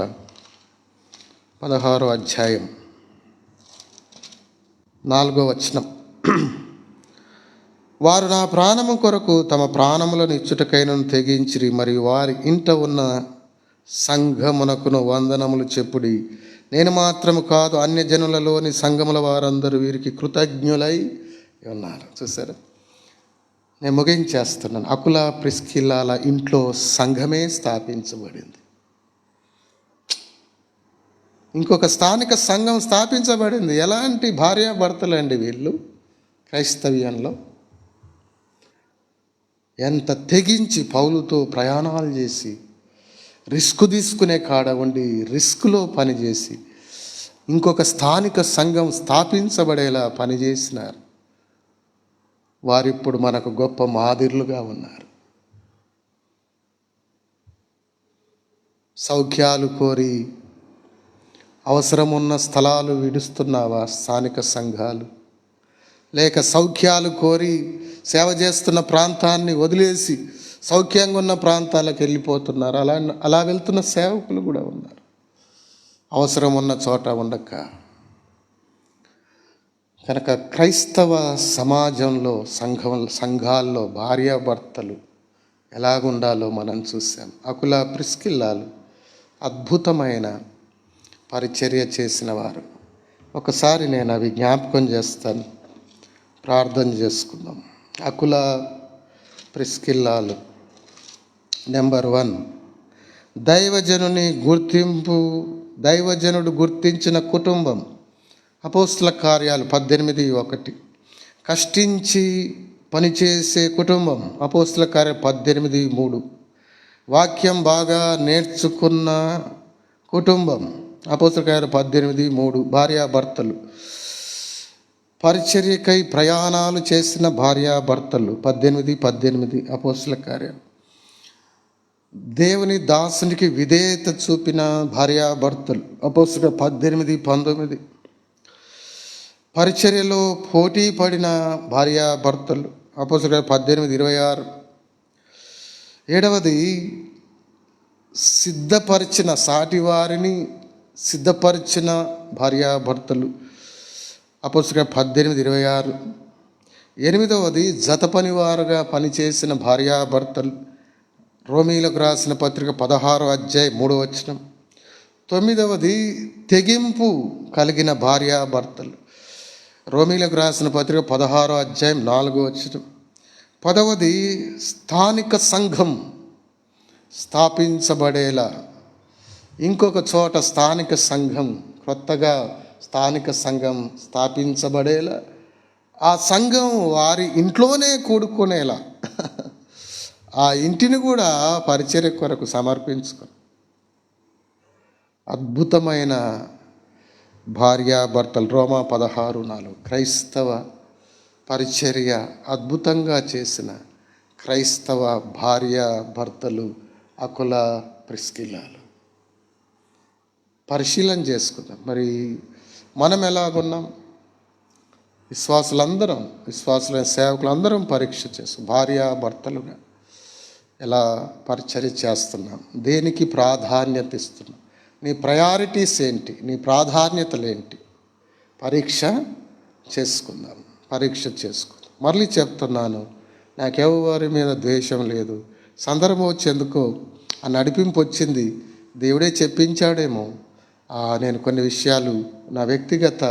16వ అధ్యాయం 4వ వచనం. వారు నా ప్రాణము కొరకు తమ ప్రాణములను ఇచ్చుటకైనను తెగించిరి, మరియు వారి ఇంట ఉన్న సంఘమునకును వందనములు చెప్పుడి. నేను మాత్రము కాదు, అన్యజనులలోని సంఘముల వారందరూ వీరికి కృతజ్ఞులై ఉన్నారు. చూసారా, నేను ముగించేస్తున్నాను. అకుల ప్రిస్కిల్లాల ఇంట్లో సంఘమే స్థాపించబడింది. ఇంకొక స్థానిక సంఘం స్థాపించబడింది. ఎలాంటి భార్యాభర్తలు అండి వీళ్ళు! క్రైస్తవ్యంలో ఎంత తెగించి పౌలుతో ప్రయాణాలు చేసి, రిస్క్ తీసుకునే కాడ ఉండి రిస్క్లో పనిచేసి ఇంకొక స్థానిక సంఘం స్థాపించబడేలా పనిచేసినారు. వారిప్పుడు మనకు గొప్ప మాదిరులుగా ఉన్నారు. సౌఖ్యాలు కోరి అవసరమున్న స్థలాలు విడుస్తున్నావా స్థానిక సంఘాలు? లేక సౌఖ్యాలు కోరి సేవ చేస్తున్న ప్రాంతాన్ని వదిలేసి సౌఖ్యంగా ఉన్న ప్రాంతాలకు వెళ్ళిపోతున్నారు. అలా వెళ్తున్న సేవకులు కూడా ఉన్నారు, అవసరం ఉన్న చోట ఉండక. కనుక క్రైస్తవ సమాజంలో సంఘాల్లో భార్యాభర్తలు ఎలాగుండాలో మనం చూసాం. అకుల ప్రిస్కిల్లాలు అద్భుతమైన పరిచర్య చేసిన వారు. ఒకసారి నేను అవి జ్ఞాపకం చేస్తాను, ప్రార్థన చేసుకుందాం. అకుల ప్రిస్కిల్లాలు. నెంబర్ 1, దైవజనుడు గుర్తించిన కుటుంబం. అపోస్తల కార్యాలు 18:1. కష్టించి పనిచేసే కుటుంబం. అపోస్తల కార్యాలు 18:3. వాక్యం బాగా నేర్చుకున్న కుటుంబం. అపోస్తల కార్యాలు 18:3. భార్యాభర్తలు. పరిచర్యకై ప్రయాణాలు చేసిన భార్యాభర్తలు. 18:18. అపోస్తల కార్యాలు. దేవుని దాసునికి విధేయత చూపిన భార్యాభర్తలు. అపోస్తల 18:19. పరిచర్యలో పోటీ పడిన భార్యాభర్తలు. అపోస్తల 18:26. 7వది, సాటివారిని సిద్ధపరిచిన భార్యాభర్తలు. అపోస్తల 18:26. 8వది, జత పనివారుగా పనిచేసిన భార్యాభర్తలు. రోమీలకు రాసిన పత్రిక 16:3. 9వది, తెగింపు కలిగిన భార్యాభర్తలు. రోమీలకు రాసిన పత్రిక 16:4. 10వది, స్థానిక సంఘం స్థాపించబడేలా. ఇంకొక చోట స్థానిక సంఘం, కొత్తగా స్థానిక సంఘం స్థాపించబడేలా, ఆ సంఘం వారి ఇంట్లోనే కూడుకునేలా, ఆ ఇంటిని కూడా పరిచర్య కొరకు సమర్పించుకొని అద్భుతమైన భార్యాభర్తలు. రోమా 16:4. క్రైస్తవ పరిచర్య అద్భుతంగా చేసిన క్రైస్తవ భార్యాభర్తలు అకుల ప్రిస్కిల్లాలు. పరిశీలన చేసుకుందాం. మరి మనం ఎలాగున్నాం? విశ్వాసులైన సేవకులందరం పరీక్ష చేస్తాం. భార్యాభర్తలుగా ఎలా పరిచర్య చేస్తున్నాం? దేనికి ప్రాధాన్యత ఇస్తున్నాం? నీ ప్రయారిటీస్ ఏంటి? నీ ప్రాధాన్యతలు ఏంటి? పరీక్ష చేసుకుందాం. మళ్ళీ చెప్తున్నాను, నాకెవరి మీద ద్వేషం లేదు. సందర్భం వచ్చేందుకో ఆ నడిపింపు వచ్చింది, దేవుడే చెప్పించాడేమో. నేను కొన్ని విషయాలు నా వ్యక్తిగత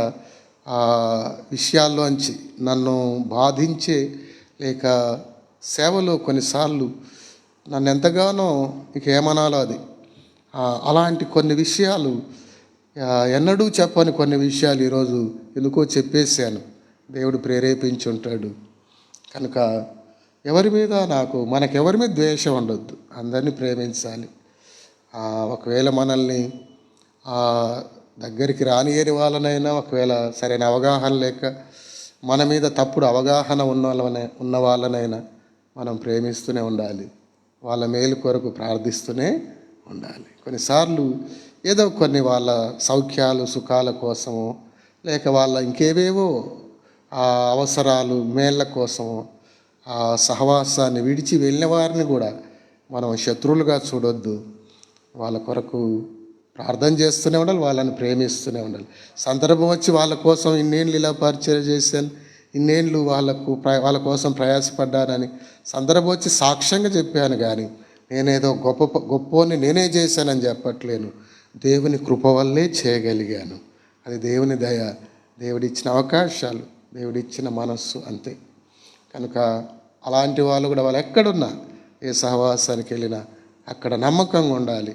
విషయాల్లోంచి నన్ను బాధించే, లేక సేవలో కొన్నిసార్లు నన్ను ఎంతగానో ఇక ఏమనాలో అది, అలాంటి కొన్ని విషయాలు, ఎన్నడూ చెప్పని కొన్ని విషయాలు ఈరోజు ఎందుకో చెప్పేశాను. దేవుడు ప్రేరేపించి ఉంటాడు. కనుక మనకెవరి మీద ద్వేషం ఉండొద్దు. అందరినీ ప్రేమించాలి. ఒకవేళ మనల్ని దగ్గరికి రానియని వాళ్ళనైనా, ఒకవేళ సరైన అవగాహన లేక మన మీద తప్పుడు అవగాహన ఉన్న వాళ్ళనైనా మనం ప్రేమిస్తూనే ఉండాలి. వాళ్ళ మేలు కొరకు ప్రార్థిస్తూనే ఉండాలి. కొన్నిసార్లు ఏదో కొన్ని వాళ్ళ సౌఖ్యాలు సుఖాల కోసమో, లేక వాళ్ళ ఇంకేవేవో అవసరాలు మేళ్ళ కోసమో ఆ సహవాసాన్ని విడిచి వెళ్ళిన వారిని కూడా మనం శత్రువులుగా చూడొద్దు. వాళ్ళ కొరకు ప్రార్థన చేస్తూనే ఉండాలి, వాళ్ళని ప్రేమిస్తూనే ఉండాలి. సందర్భం వచ్చి వాళ్ళ కోసం ఇన్నేళ్ళు ఇలా పరిచయం చేశాను, ఇన్నేళ్ళు వాళ్ళ కోసం ప్రయాసపడ్డానని సందర్భం వచ్చి సాక్ష్యంగా చెప్పాను. కానీ నేనేదో గొప్పని నేనే చేశానని చెప్పట్లేను. దేవుని కృప వల్లే చేయగలిగాను. అది దేవుని దయ, దేవుడిచ్చిన అవకాశాలు, దేవుడిచ్చిన మనస్సు, అంతే. కనుక అలాంటి వాళ్ళు కూడా వాళ్ళు ఎక్కడున్నా, ఏ సహవాసానికి వెళ్ళినా అక్కడ నమ్మకంగా ఉండాలి.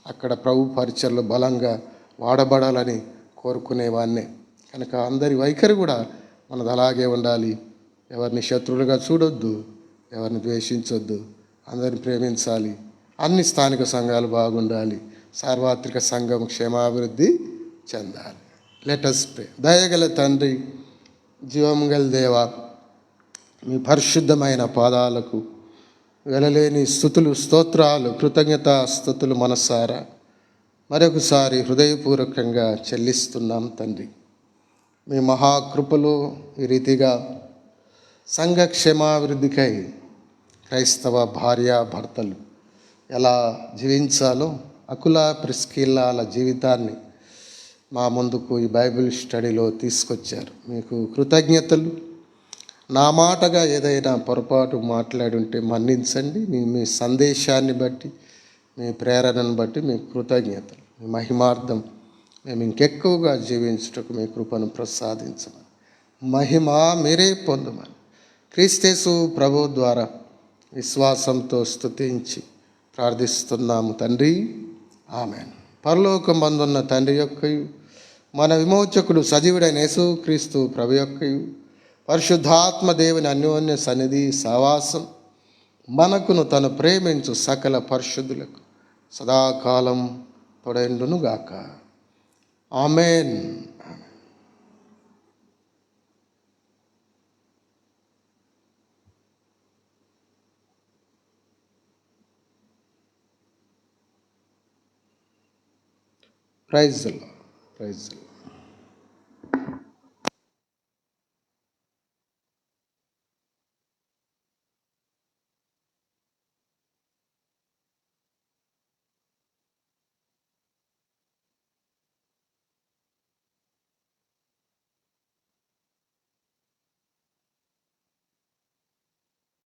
అక్కడ ప్రభు పరిచయలో బలంగా వాడబడాలని కోరుకునేవాన్నే. కనుక అందరి వైఖరి కూడా మనది అలాగే ఉండాలి. ఎవరిని శత్రువులుగా చూడొద్దు, ఎవరిని ద్వేషించొద్దు, అందరిని ప్రేమించాలి. అన్ని స్థానిక సంఘాలు బాగుండాలి, సార్వత్రిక సంఘం క్షేమాభివృద్ధి చెందాలి. లెటస్ ప్రే. దయగల తండ్రి, జీవం గల దేవా, మీ పరిశుద్ధమైన పాదాలకు వెలలేని స్తుతులు, స్తోత్రాలు, కృతజ్ఞత స్తుతులు మనసారా మరొకసారి హృదయపూర్వకంగా చెల్లిస్తున్నాం తండ్రి. మీ మహాకృపలో ఈ రీతిగా సంఘ క్షేమాభివృద్ధికై క్రైస్తవ భార్యాభర్తలు ఎలా జీవించాలో అకుల ప్రిస్కిల్లాల జీవితాన్ని మా ముందుకు ఈ బైబిల్ స్టడీలో తీసుకొచ్చారు. మీకు కృతజ్ఞతలు. నా మాటగా ఏదైనా పొరపాటు మాట్లాడుంటే మన్నించండి. మీ సందేశాన్ని బట్టి, మీ ప్రేరణను బట్టి మీకు కృతజ్ఞతలు. మీ మహిమార్థం మేము ఇంకెక్కువగా జీవించుటకు మీ కృపను ప్రసాదించమని, మహిమ మీరే పొందమని క్రీస్తేసు ప్రభు ద్వారా విశ్వాసంతో స్తుతించి ప్రార్థిస్తున్నాము తండ్రి, ఆమేన్. పరలోకమందున్న తండ్రి యొక్కయు, మన విమోచకుడు సజీవుడైన యేసుక్రీస్తు ప్రభు యొక్కయు, పరిశుద్ధాత్మ దేవుని అన్యోన్య సన్నిధి సహవాసం మనకును తను ప్రేమించు సకల పరిశుద్ధులకు సదాకాలం తోడైండునుగాక. Amen. Praise the Lord. Praise the lord.